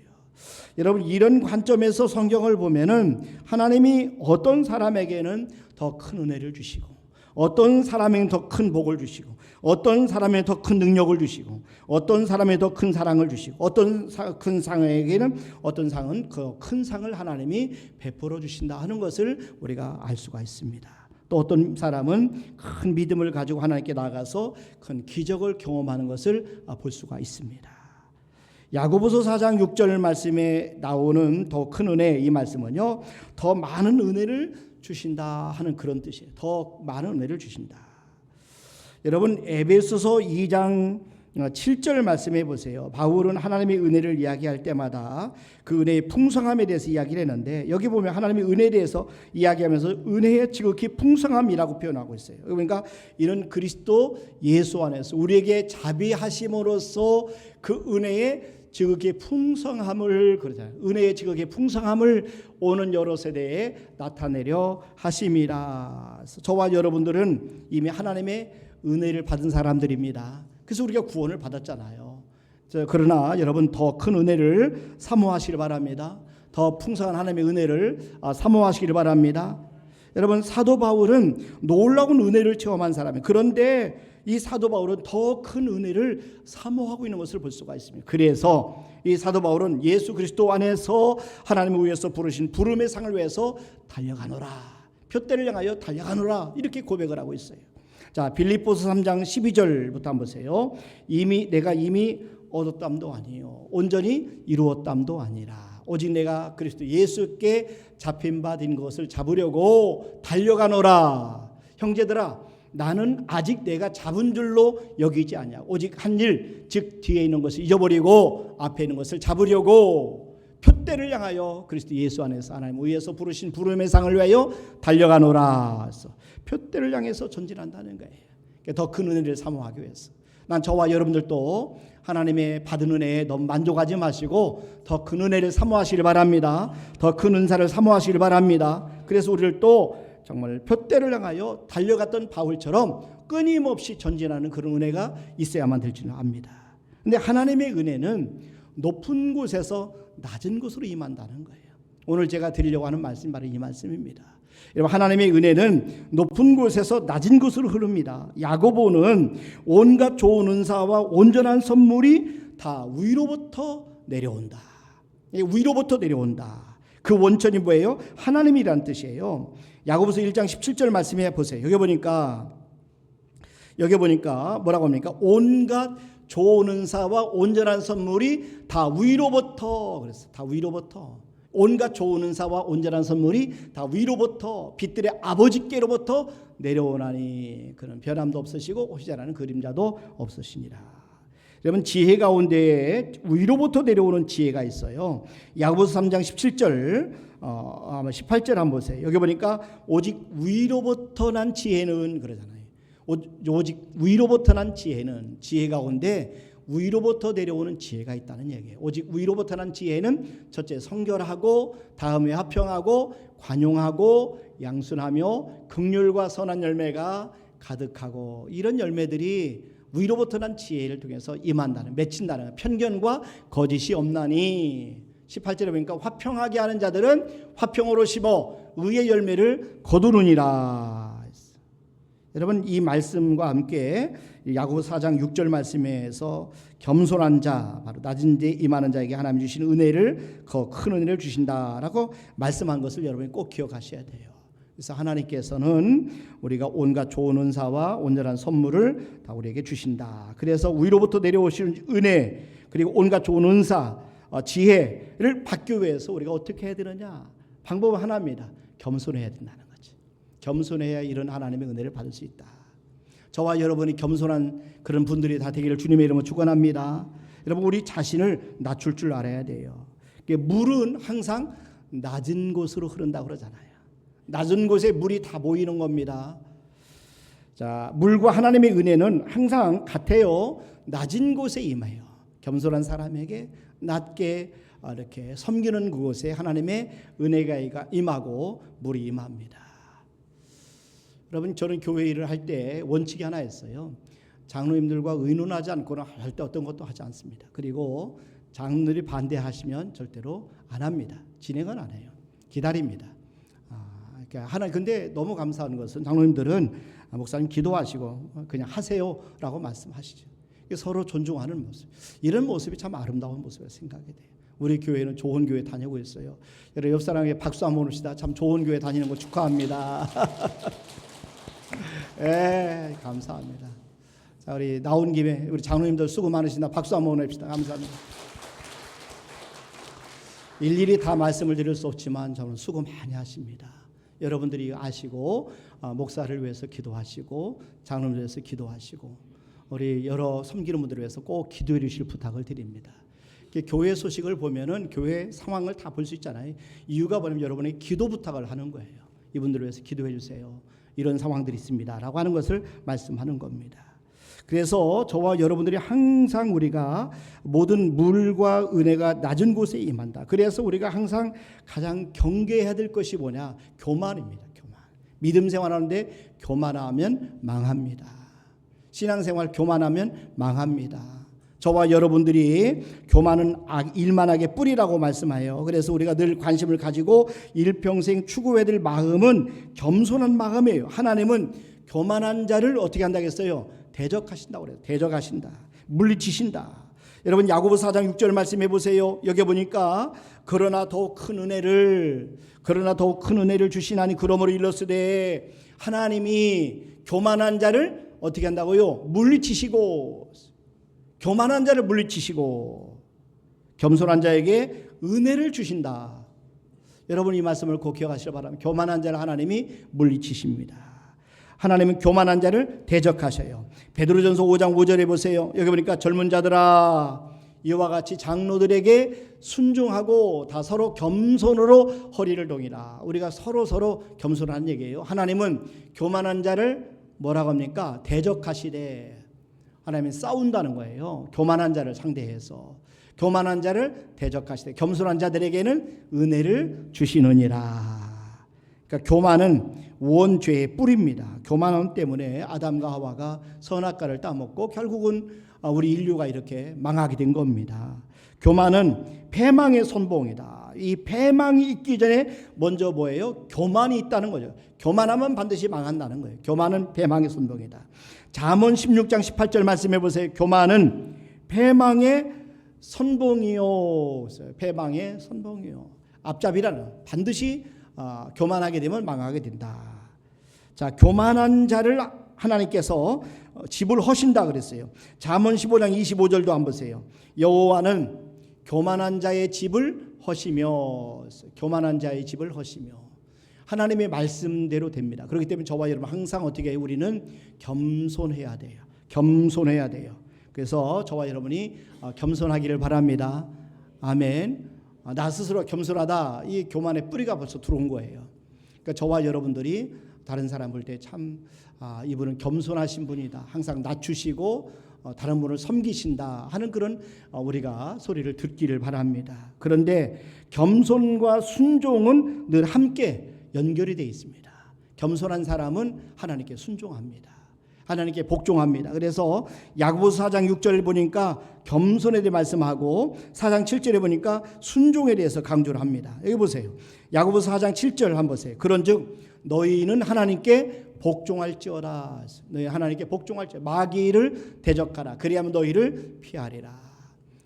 여러분, 이런 관점에서 성경을 보면은 하나님이 어떤 사람에게는 더 큰 은혜를 주시고, 어떤 사람에게는 더 큰 복을 주시고, 어떤 사람에게 더 큰 능력을 주시고, 어떤 사람에게 더 큰 사랑을 주시고, 어떤 큰 상에게는 어떤 상은 그 큰 상을 하나님이 베풀어 주신다 하는 것을 우리가 알 수가 있습니다. 또 어떤 사람은 큰 믿음을 가지고 하나님께 나가서 큰 기적을 경험하는 것을 볼 수가 있습니다. 야고보서 4장 6절 말씀에 나오는 더 큰 은혜, 이 말씀은요, 더 많은 은혜를 주신다 하는 그런 뜻이에요. 더 많은 은혜를 주신다. 여러분, 에베소서 2장 7절 말씀해 보세요. 바울은 하나님의 은혜를 이야기할 때마다 그 은혜의 풍성함에 대해서 이야기를 했는데, 여기 보면 하나님의 은혜에 대해서 이야기하면서 은혜의 지극히 풍성함이라고 표현하고 있어요. 그러니까 이런 그리스도 예수 안에서 우리에게 자비하심으로써 그 은혜의 지극히 풍성함을, 그러잖아요. 은혜의 지극히 풍성함을 오는 여러 세대에 나타내려 하심이라. 저와 여러분들은 이미 하나님의 은혜를 받은 사람들입니다. 그래서 우리가 구원을 받았잖아요. 그러나 여러분, 더 큰 은혜를 사모하시길 바랍니다. 더 풍성한 하나님의 은혜를 사모하시길 바랍니다. 여러분, 사도 바울은 놀라운 은혜를 체험한 사람이에요. 그런데 이 사도 바울은 더 큰 은혜를 사모하고 있는 것을 볼 수가 있습니다. 그래서 이 사도 바울은 예수 그리스도 안에서 하나님을 위해서 부르신 부름의 상을 위해서 달려가노라, 표대를 향하여 달려가노라, 이렇게 고백을 하고 있어요. 자, 빌립보서 3장 12절부터 한번 보세요. 내가 이미 얻었담도 아니요 온전히 이루었담도 아니라 오직 내가 그리스도 예수께 잡힌 바 된 것을 잡으려고 달려가노라. 형제들아, 나는 아직 내가 잡은 줄로 여기지 아니하고 오직 한 일, 즉 뒤에 있는 것을 잊어버리고 앞에 있는 것을 잡으려고 표대를 향하여 그리스도 예수 안에서 하나님 위에서 부르신 부름의 상을 위하여 달려가노라. 표대를 향해서 전진한다는 거예요. 더 큰 은혜를 사모하기 위해서. 난 저와 여러분들도 하나님의 받은 은혜에 너무 만족하지 마시고 더 큰 은혜를 사모하시길 바랍니다. 더 큰 은사를 사모하시길 바랍니다. 그래서 우리를 또 정말 표대를 향하여 달려갔던 바울처럼 끊임없이 전진하는 그런 은혜가 있어야만 될 줄 압니다. 그런데 하나님의 은혜는 높은 곳에서 낮은 곳으로 임한다는 거예요. 오늘 제가 드리려고 하는 말씀이 바로 이 말씀입니다. 여러분, 하나님의 은혜는 높은 곳에서 낮은 곳으로 흐릅니다. 야고보는 온갖 좋은 은사와 온전한 선물이 다 위로부터 내려온다. 위로부터 내려온다. 그 원천이 뭐예요? 하나님이란 뜻이에요. 야고보서 1장 17절 말씀해 보세요. 여기 보니까 뭐라고 합니까? 온갖 좋은 은사와 온전한 선물이 다 위로부터, 그래서 다 위로부터, 온갖 좋은 은사와 온전한 선물이 다 위로부터 빛들의 아버지께로부터 내려오나니 그는 변함도 없으시고 오시지 않는 그림자도 없으시니라. 여러분, 지혜 가운데 위로부터 내려오는 지혜가 있어요. 야고보서 3장 17절 18절 한번 보세요. 여기 보니까 오직 위로부터 난 지혜는, 그러잖아요. 오직 위로부터 난 지혜는, 지혜 가운데 위로부터 내려오는 지혜가 있다는 얘기예요. 오직 위로부터 난 지혜는 첫째 성결하고, 다음에 화평하고, 관용하고, 양순하며 긍휼과 선한 열매가 가득하고, 이런 열매들이 위로부터 난 지혜를 통해서 임한다는, 맺힌다는, 편견과 거짓이 없나니. 18절에 보니까 화평하게 하는 자들은 화평으로 심어 의의 열매를 거두느니라. 여러분, 이 말씀과 함께 야고보서 4장 6절 말씀에서 겸손한 자, 바로 낮은 데 임하는 자에게 하나님 주시는 은혜를, 더 큰 은혜를 주신다라고 말씀한 것을 여러분이 꼭 기억하셔야 돼요. 그래서 하나님께서는 우리가 온갖 좋은 은사와 온전한 선물을 다 우리에게 주신다. 그래서 위로부터 내려오시는 은혜, 그리고 온갖 좋은 은사, 지혜를 받기 위해서 우리가 어떻게 해야 되느냐? 방법은 하나입니다. 겸손해야 된다는 거지. 겸손해야 이런 하나님의 은혜를 받을 수 있다. 저와 여러분이 겸손한 그런 분들이 다 되기를 주님의 이름으로 축원합니다. 여러분, 우리 자신을 낮출 줄 알아야 돼요. 물은 항상 낮은 곳으로 흐른다고 그러잖아요. 낮은 곳에 물이 다 모이는 겁니다. 자, 물과 하나님의 은혜는 항상 같아요. 낮은 곳에 임해요. 겸손한 사람에게 낮게 이렇게 섬기는 그곳에 하나님의 은혜가 임하고 물이 임합니다. 여러분, 저는 교회 일을 할 때 원칙이 하나 있어요. 장로님들과 의논하지 않고는 할 때 어떤 것도 하지 않습니다. 그리고 장로들이 반대하시면 절대로 안 합니다. 진행은 안 해요. 기다립니다. 근데 너무 감사한 것은 장로님들은 목사님 기도하시고 그냥 하세요라고 말씀하시죠. 서로 존중하는 모습. 이런 모습이 참 아름다운 모습이라고 생각이 돼요. 우리 교회는 좋은 교회 다니고 있어요. 여러분 옆 사람에게 박수 한번 봅시다. 참 좋은 교회 다니는 거 축하합니다. 예, 감사합니다. 자, 우리 나온 김에 우리 장로님들 수고 많으시다. 박수 한번 보냅시다. 감사합니다. 일일이 다 말씀을 드릴 수 없지만 저는 수고 많이 하십니다. 여러분들이 아시고 목사를 위해서 기도하시고 장로님을 위해서 기도하시고 우리 여러 섬기는 분들을 위해서 꼭 기도해 주실 부탁을 드립니다. 교회 소식을 보면은 교회 상황을 다 볼 수 있잖아요. 이유가 뭐냐면 여러분이 기도 부탁을 하는 거예요. 이분들을 위해서 기도해 주세요. 이런 상황들이 있습니다. 라고 하는 것을 말씀하는 겁니다. 그래서 저와 여러분들이 항상 우리가 모든 물과 은혜가 낮은 곳에 임한다. 그래서 우리가 항상 가장 경계해야 될 것이 뭐냐? 교만입니다. 교만. 믿음 생활하는데 교만하면 망합니다. 신앙생활 교만하면 망합니다. 저와 여러분들이 교만은 일만하게 뿌리라고 말씀해요. 그래서 우리가 늘 관심을 가지고 일평생 추구해야 될 마음은 겸손한 마음이에요. 하나님은 교만한 자를 어떻게 한다고 했어요? 대적하신다고 그래요. 대적하신다. 물리치신다. 여러분 야고보 4장 6절 말씀해 보세요. 여기 보니까 그러나 더욱 큰 은혜를 주시나니 그러므로 일렀으되 하나님이 교만한 자를 어떻게 한다고요? 물리치시고 교만한 자를 물리치시고 겸손한 자에게 은혜를 주신다. 여러분 이 말씀을 꼭 기억하시기 바랍니다. 교만한 자를 하나님이 물리치십니다. 하나님은 교만한 자를 대적하셔요. 베드로전서 5장 5절에 보세요. 여기 보니까 젊은 자들아 이와 같이 장로들에게 순종하고 다 서로 겸손으로 허리를 동이라. 우리가 서로 겸손하는 얘기예요. 하나님은 교만한 자를 뭐라고 합니까? 대적하시되. 하나님은 싸운다는 거예요. 교만한 자를 상대해서 교만한 자를 대적하시되 겸손한 자들에게는 은혜를 주시느니라. 그러니까 교만은 원죄의 뿌리입니다. 교만 때문에 아담과 하와가 선악과를 따먹고 결국은 우리 인류가 이렇게 망하게 된 겁니다. 교만은 패망의 선봉이다. 이 패망이 있기 전에 먼저 뭐예요? 교만이 있다는 거죠. 교만하면 반드시 망한다는 거예요. 교만은 패망의 선봉이다. 잠언 16장 18절 말씀해 보세요. 교만은 패망의 선봉이요. 패망의 선봉이요. 앞잡이라는 반드시 교만하게 되면 망하게 된다. 자, 교만한 자를 하나님께서 집을 허신다 그랬어요. 잠언 15장 25절도 한번 보세요. 여호와는 교만한 자의 집을 허시며 교만한 자의 집을 허시며 하나님의 말씀대로 됩니다. 그렇기 때문에 저와 여러분 항상 어떻게 해요? 우리는 겸손해야 돼요. 겸손해야 돼요. 그래서 저와 여러분이 겸손하기를 바랍니다. 아멘. 나 스스로 겸손하다. 이 교만의 뿌리가 벌써 들어온 거예요. 그러니까 저와 여러분들이 다른 사람 볼 때 참 이분은 겸손하신 분이다. 항상 낮추시고 다른 분을 섬기신다 하는 그런 우리가 소리를 듣기를 바랍니다. 그런데 겸손과 순종은 늘 함께 연결이 되어 있습니다. 겸손한 사람은 하나님께 순종합니다. 하나님께 복종합니다. 그래서 야고보서 4장 6절을 보니까 겸손에 대해 말씀하고 4장 7절에 보니까 순종에 대해서 강조를 합니다. 여기 보세요. 야고보서 4장 7절 한번 보세요. 그런즉 너희는 하나님께 복종할지어다. 너희 하나님께 복종할지어다. 마귀를 대적하라. 그리하면 너희를 피하리라.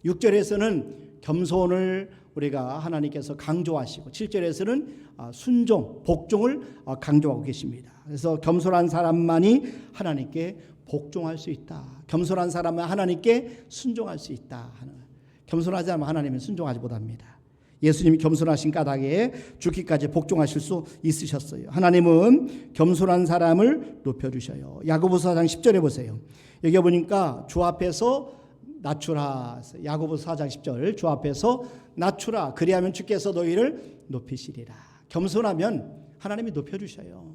6절에서는 겸손을 우리가 하나님께서 강조하시고 7절에서는 순종, 복종을 강조하고 계십니다. 그래서 겸손한 사람만이 하나님께 복종할 수 있다. 겸손한 사람은 하나님께 순종할 수 있다. 겸손하지 않으면 하나님은 순종하지 못합니다. 예수님이 겸손하신 까닭에 죽기까지 복종하실 수 있으셨어요. 하나님은 겸손한 사람을 높여주셔요. 야고보서 4장 10절에 보세요. 여기 보니까 주 앞에서 낮추라. 야고보서 4장 10절 주 앞에서 낮추라. 그리하면 주께서 너희를 높이시리라. 겸손하면 하나님이 높여주셔요.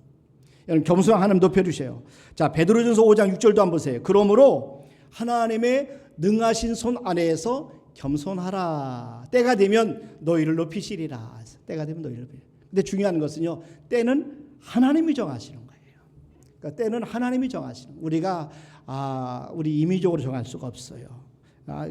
여러분 겸손한 하나님 높여주셔요. 자, 베드로전서 5장 6절도 한번 보세요. 그러므로 하나님의 능하신 손 아래에서 겸손하라. 때가 되면 너희를 높이시리라. 때가 되면 너희를 높이시리라. 근데 중요한 것은요, 때는 하나님이 정하시는 거예요. 그러니까 때는 하나님이 정하시는 거예요. 우리가 우리 임의적으로 정할 수가 없어요.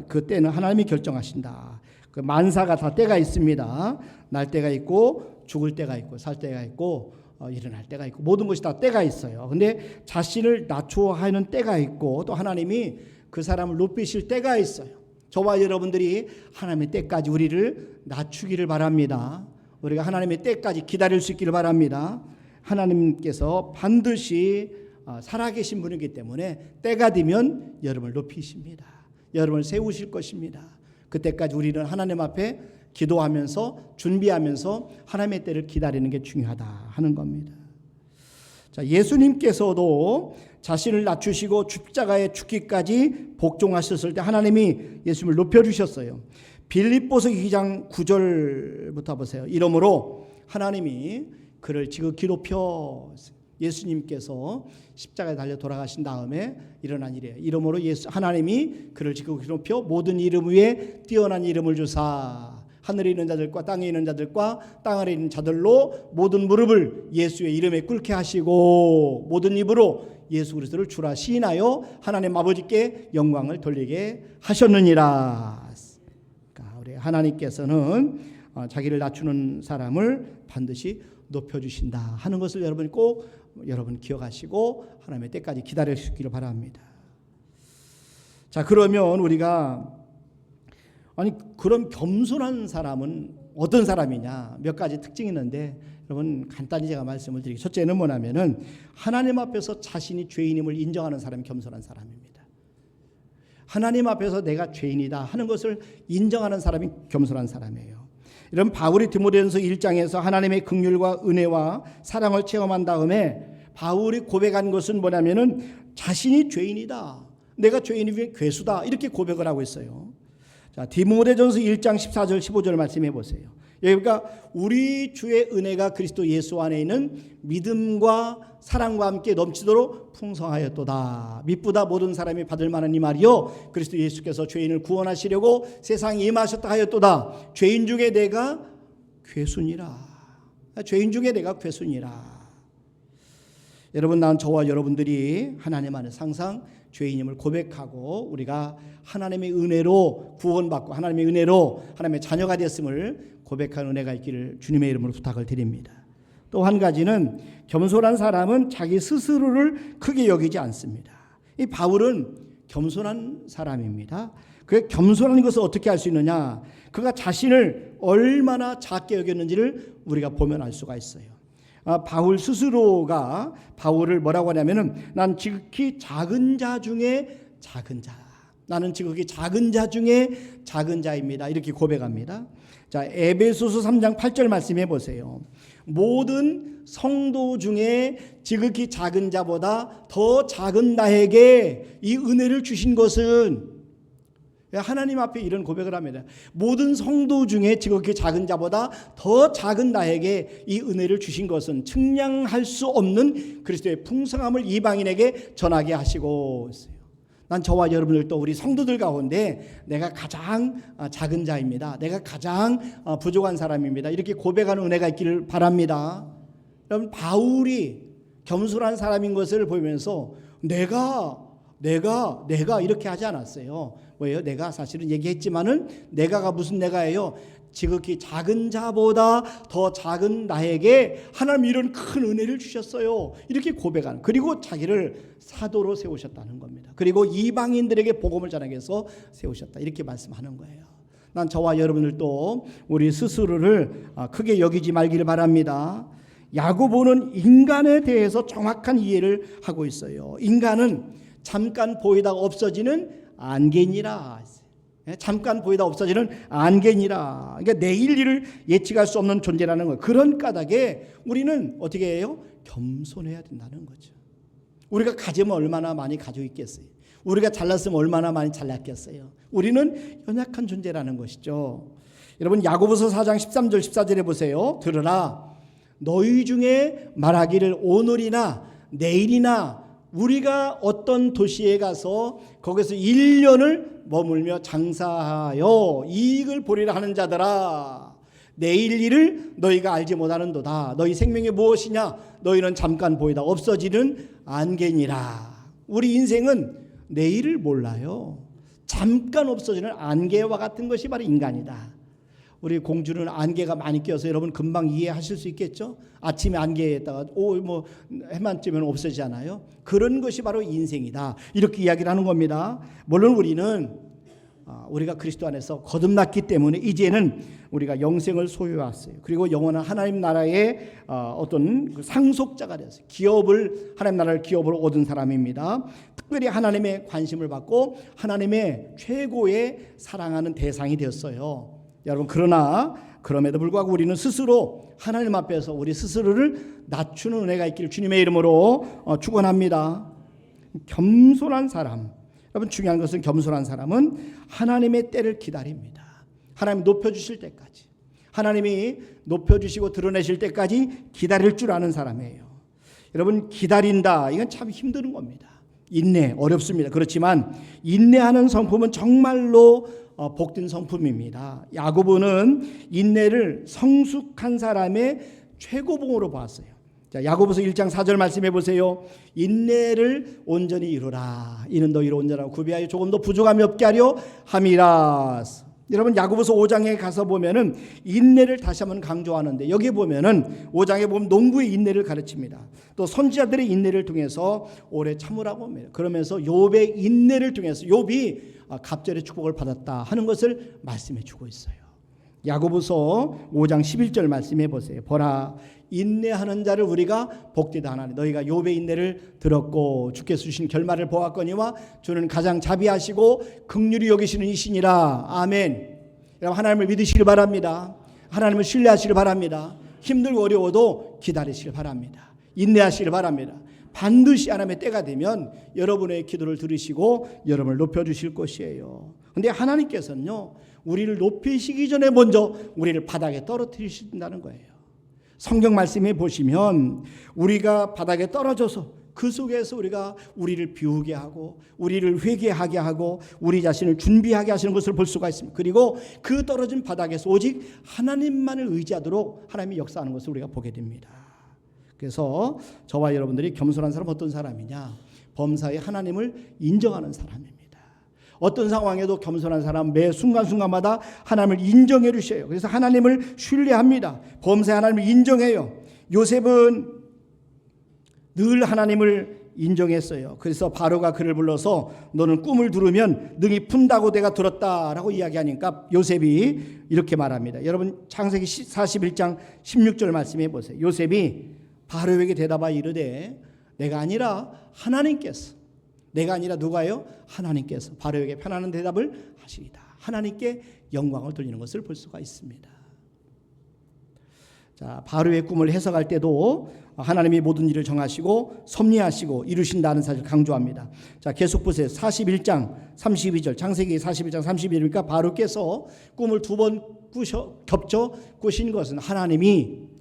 그 때는 하나님이 결정하신다. 그 만사가 다 때가 있습니다. 날 때가 있고 죽을 때가 있고 살 때가 있고 일어날 때가 있고 모든 것이 다 때가 있어요. 근데 자신을 낮추어 하는 때가 있고 또 하나님이 그 사람을 높이실 때가 있어요. 저와 여러분들이 하나님의 때까지 우리를 낮추기를 바랍니다. 우리가 하나님의 때까지 기다릴 수 있기를 바랍니다. 하나님께서 반드시 살아계신 분이기 때문에 때가 되면 여러분을 높이십니다. 여러분을 세우실 것입니다. 그때까지 우리는 하나님 앞에 기도하면서 준비하면서 하나님의 때를 기다리는 게 중요하다 하는 겁니다. 자, 예수님께서도 자신을 낮추시고 십자가에 죽기까지 복종하셨을 때 하나님이 예수님을 높여주셨어요. 빌립보서 2장 9절부터 보세요. 이러므로 하나님이 그를 지극히 높여, 예수님께서 십자가에 달려 돌아가신 다음에 일어난 일이에요. 이러므로 하나님이 그를 지극히 높여 모든 이름 위에 뛰어난 이름을 주사 하늘에 있는 자들과 땅에 있는 자들과 땅 아래 있는 자들로 모든 무릎을 예수의 이름에 꿇게 하시고 모든 입으로 예수 그리스도를 주라 시인하여 하나님 아버지께 영광을 돌리게 하셨느니라. 그러니까 우리 하나님께서는 자기를 낮추는 사람을 반드시 높여주신다 하는 것을 여러분 기억하시고 하나님의 때까지 기다리시기를 바랍니다. 자, 그러면 우리가 그런 겸손한 사람은 어떤 사람이냐, 몇 가지 특징이 있는데 여러분 간단히 제가 말씀을 드리겠습니다. 첫째는 뭐냐면은 하나님 앞에서 자신이 죄인임을 인정하는 사람이 겸손한 사람입니다. 하나님 앞에서 내가 죄인이다 하는 것을 인정하는 사람이 겸손한 사람이에요. 이런 바울이 디모데전서 1장에서 하나님의 긍휼과 은혜와 사랑을 체험한 다음에 바울이 고백한 것은 뭐냐면은 자신이 죄인이다, 내가 죄인이 괴수다 이렇게 고백을 하고 있어요. 자, 디모데전서 1장 14절 15절 말씀해 보세요. 그러니까 우리 주의 은혜가 그리스도 예수 안에 있는 믿음과 사랑과 함께 넘치도록 풍성하였도다. mit보다 모든 사람이 받을 만한 이 말이요 그리스도 예수께서 죄인을 구원하시려고 세상에 임하셨다 하였도다. 죄인 중에 내가 괴순이라. 죄인 중에 내가 괴순이라. 여러분, 난 저와 여러분들이 하나님 안에서 항상 죄인임을 고백하고 우리가 하나님의 은혜로 구원받고 하나님의 은혜로 하나님의 자녀가 됐음을 고백하는 은혜가 있기를 주님의 이름으로 부탁을 드립니다. 또 한 가지는 겸손한 사람은 자기 스스로를 크게 여기지 않습니다. 이 바울은 겸손한 사람입니다. 그 겸손한 것을 어떻게 할 수 있느냐? 그가 자신을 얼마나 작게 여겼는지를 우리가 보면 알 수가 있어요. 바울 스스로가 바울을 뭐라고 하냐면은 난 지극히 작은 자 중에 작은 자, 나는 지극히 작은 자 중에 작은 자입니다. 이렇게 고백합니다. 자, 에베소서 3장 8절 말씀해 보세요. 모든 성도 중에 지극히 작은 자보다 더 작은 나에게 이 은혜를 주신 것은, 하나님 앞에 이런 고백을 합니다. 모든 성도 중에 지극히 작은 자보다 더 작은 나에게 이 은혜를 주신 것은 측량할 수 없는 그리스도의 풍성함을 이방인에게 전하게 하시고 있어요. 난 저와 여러분들도 우리 성도들 가운데 내가 가장 작은 자입니다. 내가 가장 부족한 사람입니다. 이렇게 고백하는 은혜가 있기를 바랍니다. 여러분, 바울이 겸손한 사람인 것을 보면서 내가 이렇게 하지 않았어요. 왜요? 내가 사실은 얘기했지만은 내가가 무슨 내가예요? 지극히 작은 자보다 더 작은 나에게 하나님 이런 큰 은혜를 주셨어요. 이렇게 고백하는, 그리고 자기를 사도로 세우셨다는 겁니다. 그리고 이방인들에게 복음을 전하기 위해서 세우셨다. 이렇게 말씀하는 거예요. 난 저와 여러분들도 우리 스스로를 크게 여기지 말기를 바랍니다. 야고보는 인간에 대해서 정확한 이해를 하고 있어요. 인간은 잠깐 보이다가 없어지는 안개니라. 잠깐 보이다 없어지는 안개니라. 그러니까 내일 일을 예측할 수 없는 존재라는 거예요. 그런 까닭에 우리는 어떻게 해요? 겸손해야 된다는 거죠. 우리가 가지면 얼마나 많이 가지고 있겠어요? 우리가 잘났으면 얼마나 많이 잘났겠어요? 우리는 연약한 존재라는 것이죠. 여러분, 야고보서 4장 13절 14절에 보세요. 들으라, 너희 중에 말하기를 오늘이나 내일이나 우리가 어떤 도시에 가서 거기서 1년을 머물며 장사하여 이익을 보리라 하는 자들아, 내일 일을 너희가 알지 못하는도다. 너희 생명이 무엇이냐? 너희는 잠깐 보이다 없어지는 안개니라. 우리 인생은 내일을 몰라요. 잠깐 없어지는 안개와 같은 것이 바로 인간이다. 우리 공주는 안개가 많이 껴서 여러분 금방 이해하실 수 있겠죠? 아침에 안개에다가 해만 뜨면 없어지잖아요. 그런 것이 바로 인생이다. 이렇게 이야기를 하는 겁니다. 물론 우리가 그리스도 안에서 거듭났기 때문에 이제는 우리가 영생을 소유했어요. 그리고 영원한 하나님 나라의 어떤 상속자가 되었어요. 하나님 나라를 기업으로 얻은 사람입니다. 특별히 하나님의 관심을 받고 하나님의 최고의 사랑하는 대상이 되었어요. 여러분, 그럼에도 불구하고 우리는 스스로 하나님 앞에서 우리 스스로를 낮추는 은혜가 있기를 주님의 이름으로 축원합니다. 겸손한 사람, 여러분, 중요한 것은 겸손한 사람은 하나님의 때를 기다립니다. 하나님이 높여주실 때까지, 하나님이 높여주시고 드러내실 때까지 기다릴 줄 아는 사람이에요. 여러분, 기다린다, 이건 참 힘든 겁니다. 인내 어렵습니다. 그렇지만 인내하는 성품은 정말로 복된 성품입니다. 야고보는 인내를 성숙한 사람의 최고봉으로 보았어요. 자, 야고보서 1장 4절 말씀해 보세요. 인내를 온전히 이루라. 이는 너희를 온전하고 구비하여 조금도 부족함이 없게 하려 함이라. 여러분, 야고보서 5장에 가서 보면은 인내를 다시 한번 강조하는데, 여기 보면은 5장에 보면 농부의 인내를 가르칩니다. 또 선지자들의 인내를 통해서 오래 참으라고 합니다. 그러면서 욥의 인내를 통해서 욥이 갑절의 축복을 받았다 하는 것을 말씀해 주고 있어요. 야고보서 5장 11절 말씀해 보세요. 보라, 인내하는 자를 우리가 복되다 하나니 너희가 욥의 인내를 들었고 주께서 주신 결말을 보았거니와 주는 가장 자비하시고 긍휼히 여기시는 이시니라. 아멘. 여러분, 하나님을 믿으시길 바랍니다. 하나님을 신뢰하시길 바랍니다. 힘들고 어려워도 기다리시길 바랍니다. 인내하시길 바랍니다. 반드시 하나님의 때가 되면 여러분의 기도를 들으시고 여러분을 높여주실 것이에요. 그런데 하나님께서는요, 우리를 높이시기 전에 먼저 우리를 바닥에 떨어뜨리신다는 거예요. 성경 말씀에 보시면 우리가 바닥에 떨어져서 그 속에서 우리를 비우게 하고 우리를 회개하게 하고 우리 자신을 준비하게 하시는 것을 볼 수가 있습니다. 그리고 그 떨어진 바닥에서 오직 하나님만을 의지하도록 하나님이 역사하는 것을 우리가 보게 됩니다. 그래서 저와 여러분들이 겸손한 사람은 어떤 사람이냐? 범사에 하나님을 인정하는 사람입니다. 어떤 상황에도 겸손한 사람 매 순간순간마다 하나님을 인정해 주셔요. 그래서 하나님을 신뢰합니다. 범사에 하나님을 인정해요. 요셉은 늘 하나님을 인정했어요. 그래서 바로가 그를 불러서 너는 꿈을 들으면 능히 푼다고 내가 들었다라고 이야기하니까 요셉이 이렇게 말합니다. 여러분, 창세기 41장 16절 말씀해 보세요. 요셉이 바로에게 대답하여 이르되 내가 아니라 하나님께서, 내가 아니라 누가요? 하나님께서 바로에게 편안한 대답을 하시리다. 하나님께 영광을 돌리는 것을 볼 수가 있습니다. 자, 바로의 꿈을 해석할 때도 하나님이 모든 일을 정하시고 섭리하시고 이루신다는 사실을 강조합니다. 자, 계속 보세요. 41장 32절, 창세기 41장 32절이니까 바로께서 꿈을 두 번 겹쳐 꾸신 것은 하나님이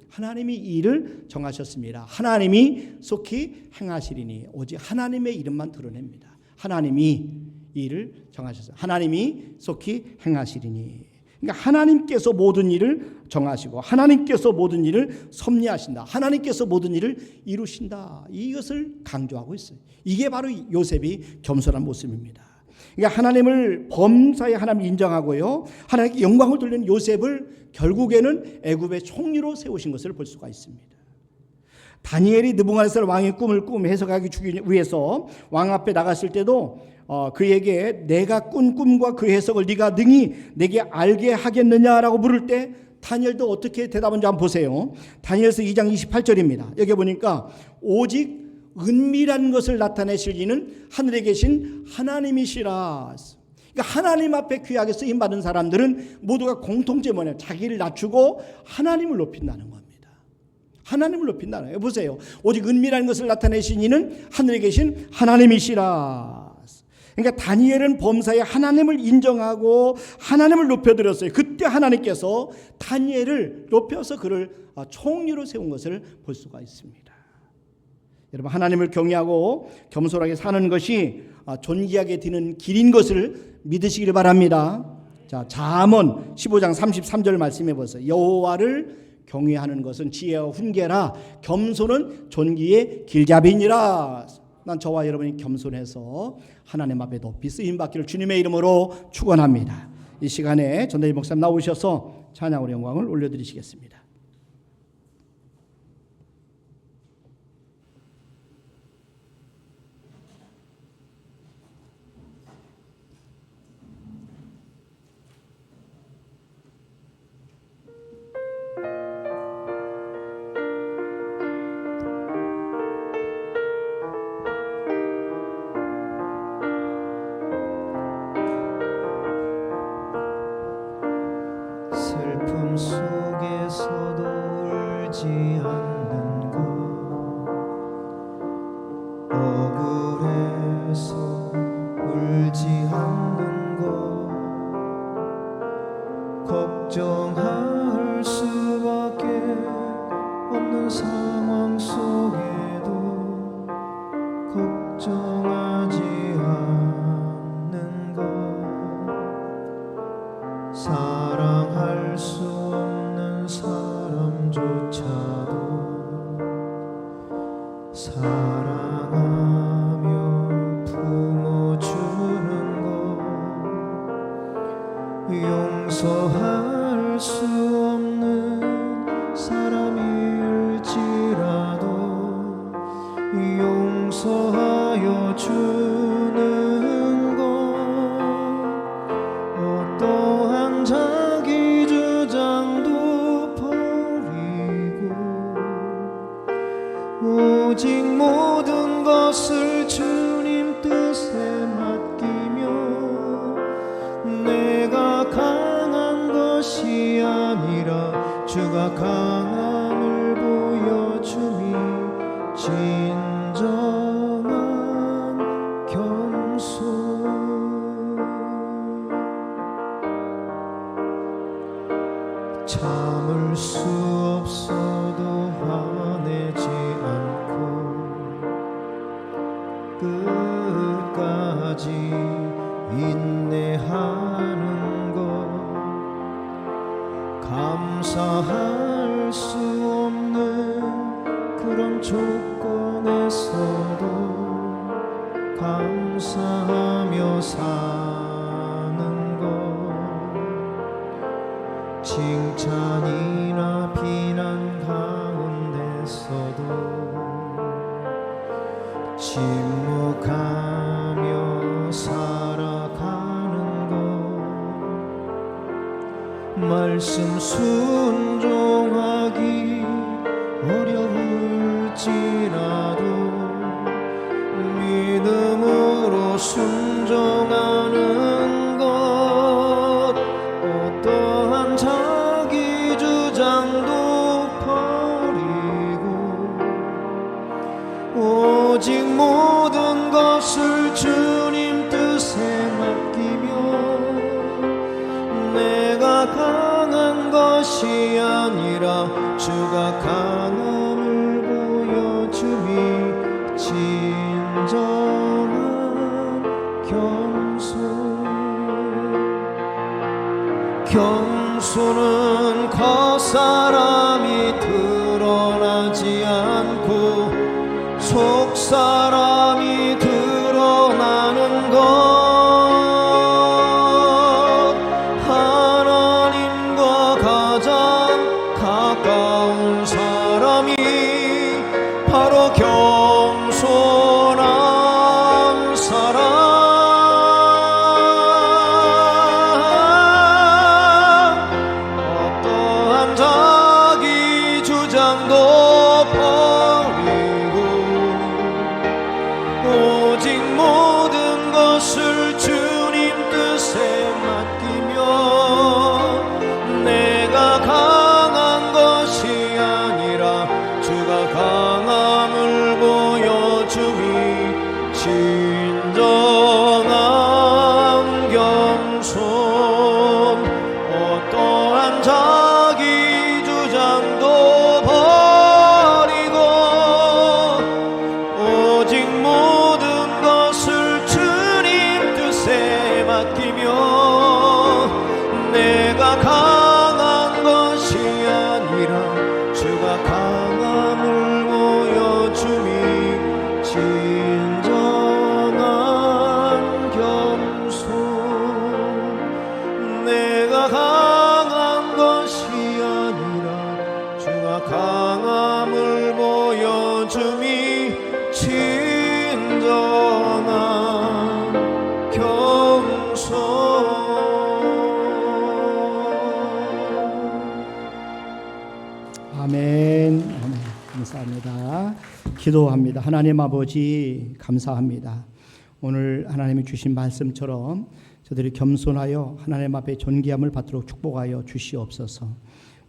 이 일을 정하셨습니다. 하나님이 속히 행하시리니. 오직 하나님의 이름만 드러냅니다. 하나님이 이 일을 정하셨어요. 하나님이 속히 행하시리니. 그러니까 하나님께서 모든 일을 정하시고 하나님께서 모든 일을 섭리하신다. 하나님께서 모든 일을 이루신다. 이것을 강조하고 있어요. 이게 바로 요셉이 겸손한 모습입니다. 그러니까 하나님을 범사에 하나님 인정하고요, 하나님께 영광을 돌리는 요셉을 결국에는 애굽의 총리로 세우신 것을 볼 수가 있습니다. 다니엘이 느부갓네살 왕의 꿈을 해석하기 위해서 왕 앞에 나갔을 때도 그에게 내가 꾼 꿈과 그 해석을 네가 능히 내게 알게 하겠느냐라고 물을 때 다니엘도 어떻게 대답한지 한번 보세요. 다니엘서 2장 28절입니다. 여기 보니까 오직 은밀한 것을 나타내실 이는 하늘에 계신 하나님이시라. 그러니까 하나님 앞에 귀하게 쓰임받은 사람들은 모두가 공통점이 뭐냐면 자기를 낮추고 하나님을 높인다는 겁니다. 하나님을 높인다는 거예요. 보세요. 오직 은밀한 것을 나타내신 이는 하늘에 계신 하나님이시라. 그러니까 다니엘은 범사에 하나님을 인정하고 하나님을 높여드렸어요. 그때 하나님께서 다니엘을 높여서 그를 총리로 세운 것을 볼 수가 있습니다. 여러분, 하나님을 경외하고 겸손하게 사는 것이 존귀하게 되는 길인 것을 믿으시기를 바랍니다. 자, 잠언 15장 33절 말씀해 보세요. 여호와를 경외하는 것은 지혜와 훈계라 겸손은 존귀의 길잡이니라. 난 저와 여러분이 겸손해서 하나님 앞에 높이 쓰임받기를 주님의 이름으로 축원합니다. 이 시간에 전대희 목사님 나오셔서 찬양으로 영광을 올려드리시겠습니다. 슬픔 속에서도 울지 않는 것, 억울해서 울지 않는 것, 걱정할 수밖에 없는 상황 속에도 걱정하지 않는 것, 사랑할 수 없는 사람조차도 사랑하며 품어주는 것, 용서할 수 없는 사람일지라도 용서하여 주는 것, 어떠한 자기 주장도 버리고 오직 모든 것을 주님 뜻에 맡기며 내가 강한 것이 아니라 주가 강함을 보여주니 진정한 겸손. 참을 수 없어도 화내지 않고 끝까지 인내하는 것, 감사할 수 없는 그런 조건에서도 감사하며 사는 것, 칭찬이나 비난 가운데서도 침묵하며 살아가는 것, 말씀 순종하기 어려울지라도 믿음으로 순종하는 것, 어떠한 자기 주장도 버리고 오직 모든 것을 주님 뜻에 맡기며 내가 강한 것이 아니라 주가 강함을 보여주니 진정한 겸손. 겸손은 겉사람이 드러나지 않고 속사람이 드러나는 것, 하나님과 가장 가까운 사람이 바로 겸손한 사람. 어떠한 자기 주장도 버리고 오직 모든 것을 주님 뜻에 맡기며 내가 강한 것이 아니라 주가 강함을 보여주니 진정한 겸손. 어떠한 자기 주장도 버리고 오직 모든 것을 주님 뜻에 맡기며 내가 강한 것이 아니라 주가 강함을 보여주니 진정한 기도합니다. 하나님 아버지 감사합니다. 오늘 하나님이 주신 말씀처럼 저들이 겸손하여 하나님 앞에 존귀함을 받도록 축복하여 주시옵소서.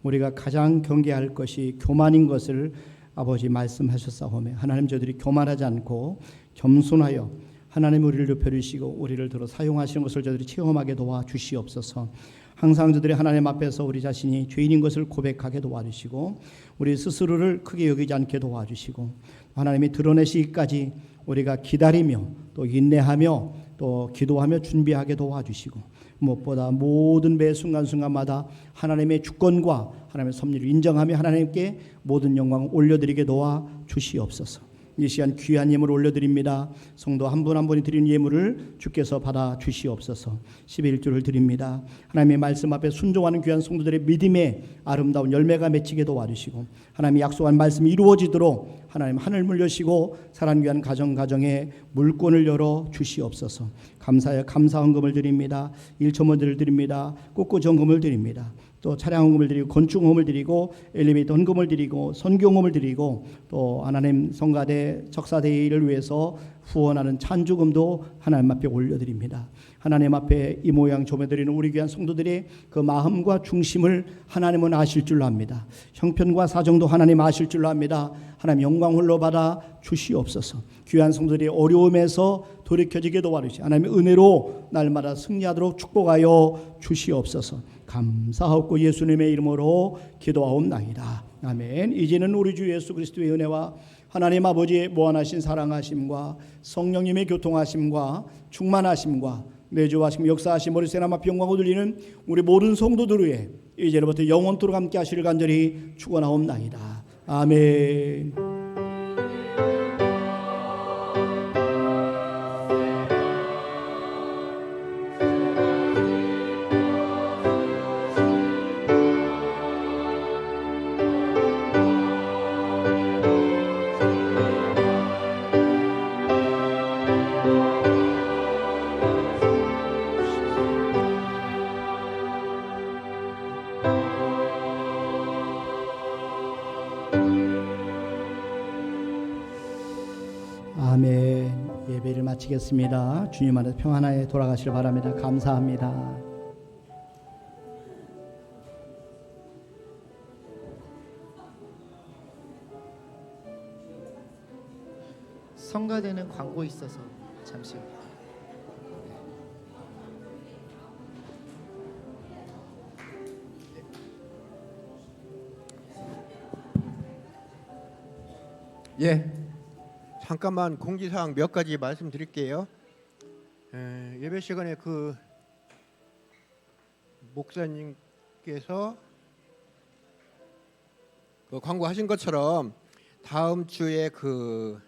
우리가 가장 경계할 것이 교만인 것을 아버지 말씀하셨사오며 하나님 저들이 교만하지 않고 겸손하여 하나님 우리를 높여주시고 우리를 들어 사용하시는 것을 저들이 체험하게 도와주시옵소서. 항상 저들이 하나님 앞에서 우리 자신이 죄인인 것을 고백하게 도와주시고 우리 스스로를 크게 여기지 않게 도와주시고 하나님이 드러내시기까지 우리가 기다리며 또 인내하며 또 기도하며 준비하게 도와주시고 무엇보다 모든 매 순간순간마다 하나님의 주권과 하나님의 섭리를 인정하며 하나님께 모든 영광을 올려드리게 도와주시옵소서. 이 시간 귀한 예물을 올려드립니다. 성도 한 분 한 분이 드리는 예물을 주께서 받아 주시옵소서. 11조를 드립니다. 하나님의 말씀 앞에 순종하는 귀한 성도들의 믿음의 아름다운 열매가 맺히게 도와주시고 하나님이 약속한 말씀이 이루어지도록 하나님 하늘문 여시고 사랑 귀한 가정에 물권을 열어 주시옵소서. 감사하여 감사 헌금을 드립니다. 일초문들을 드립니다. 꽃꽂이 헌금을 드립니다. 또 차량 헌금을 드리고 건축 헌금을 드리고 엘리베이터 헌금을 드리고 선교 헌금을 드리고 또 하나님 성가대 적사대회를 위해서 후원하는 찬주금도 하나님 앞에 올려드립니다. 하나님 앞에 이 모양 조매드리는 우리 귀한 성도들의 그 마음과 중심을 하나님은 아실 줄로 압니다. 형편과 사정도 하나님 아실 줄로 압니다. 하나님 영광 홀로 받아 주시옵소서. 귀한 성도들이 어려움에서 돌이켜지게 도와주시고 하나님의 은혜로 날마다 승리하도록 축복하여 주시옵소서. 감사하옵고 예수님의 이름으로 기도하옵나이다. 아멘. 이제는 우리 주 예수 그리스도의 은혜와 하나님 아버지의 무한하신 사랑하심과 성령님의 교통하심과 충만하심과 내주하심 역사하심 머리새나 앞 영광을 돌리는 우리 모든 성도들 위해 이제로부터 영원토록 함께 하시를 간절히 축원하옵나이다. 아멘. 아멘. 예배를 마치겠습니다. 주님 안에서 평안하게 돌아가시길 바랍니다. 감사합니다. 성가대는 광고 있어서 잠시요. 예, 잠깐만 공지사항 몇 가지 말씀드릴게요. 예배 시간에 그 목사님께서 그 광고하신 것처럼 다음 주에 그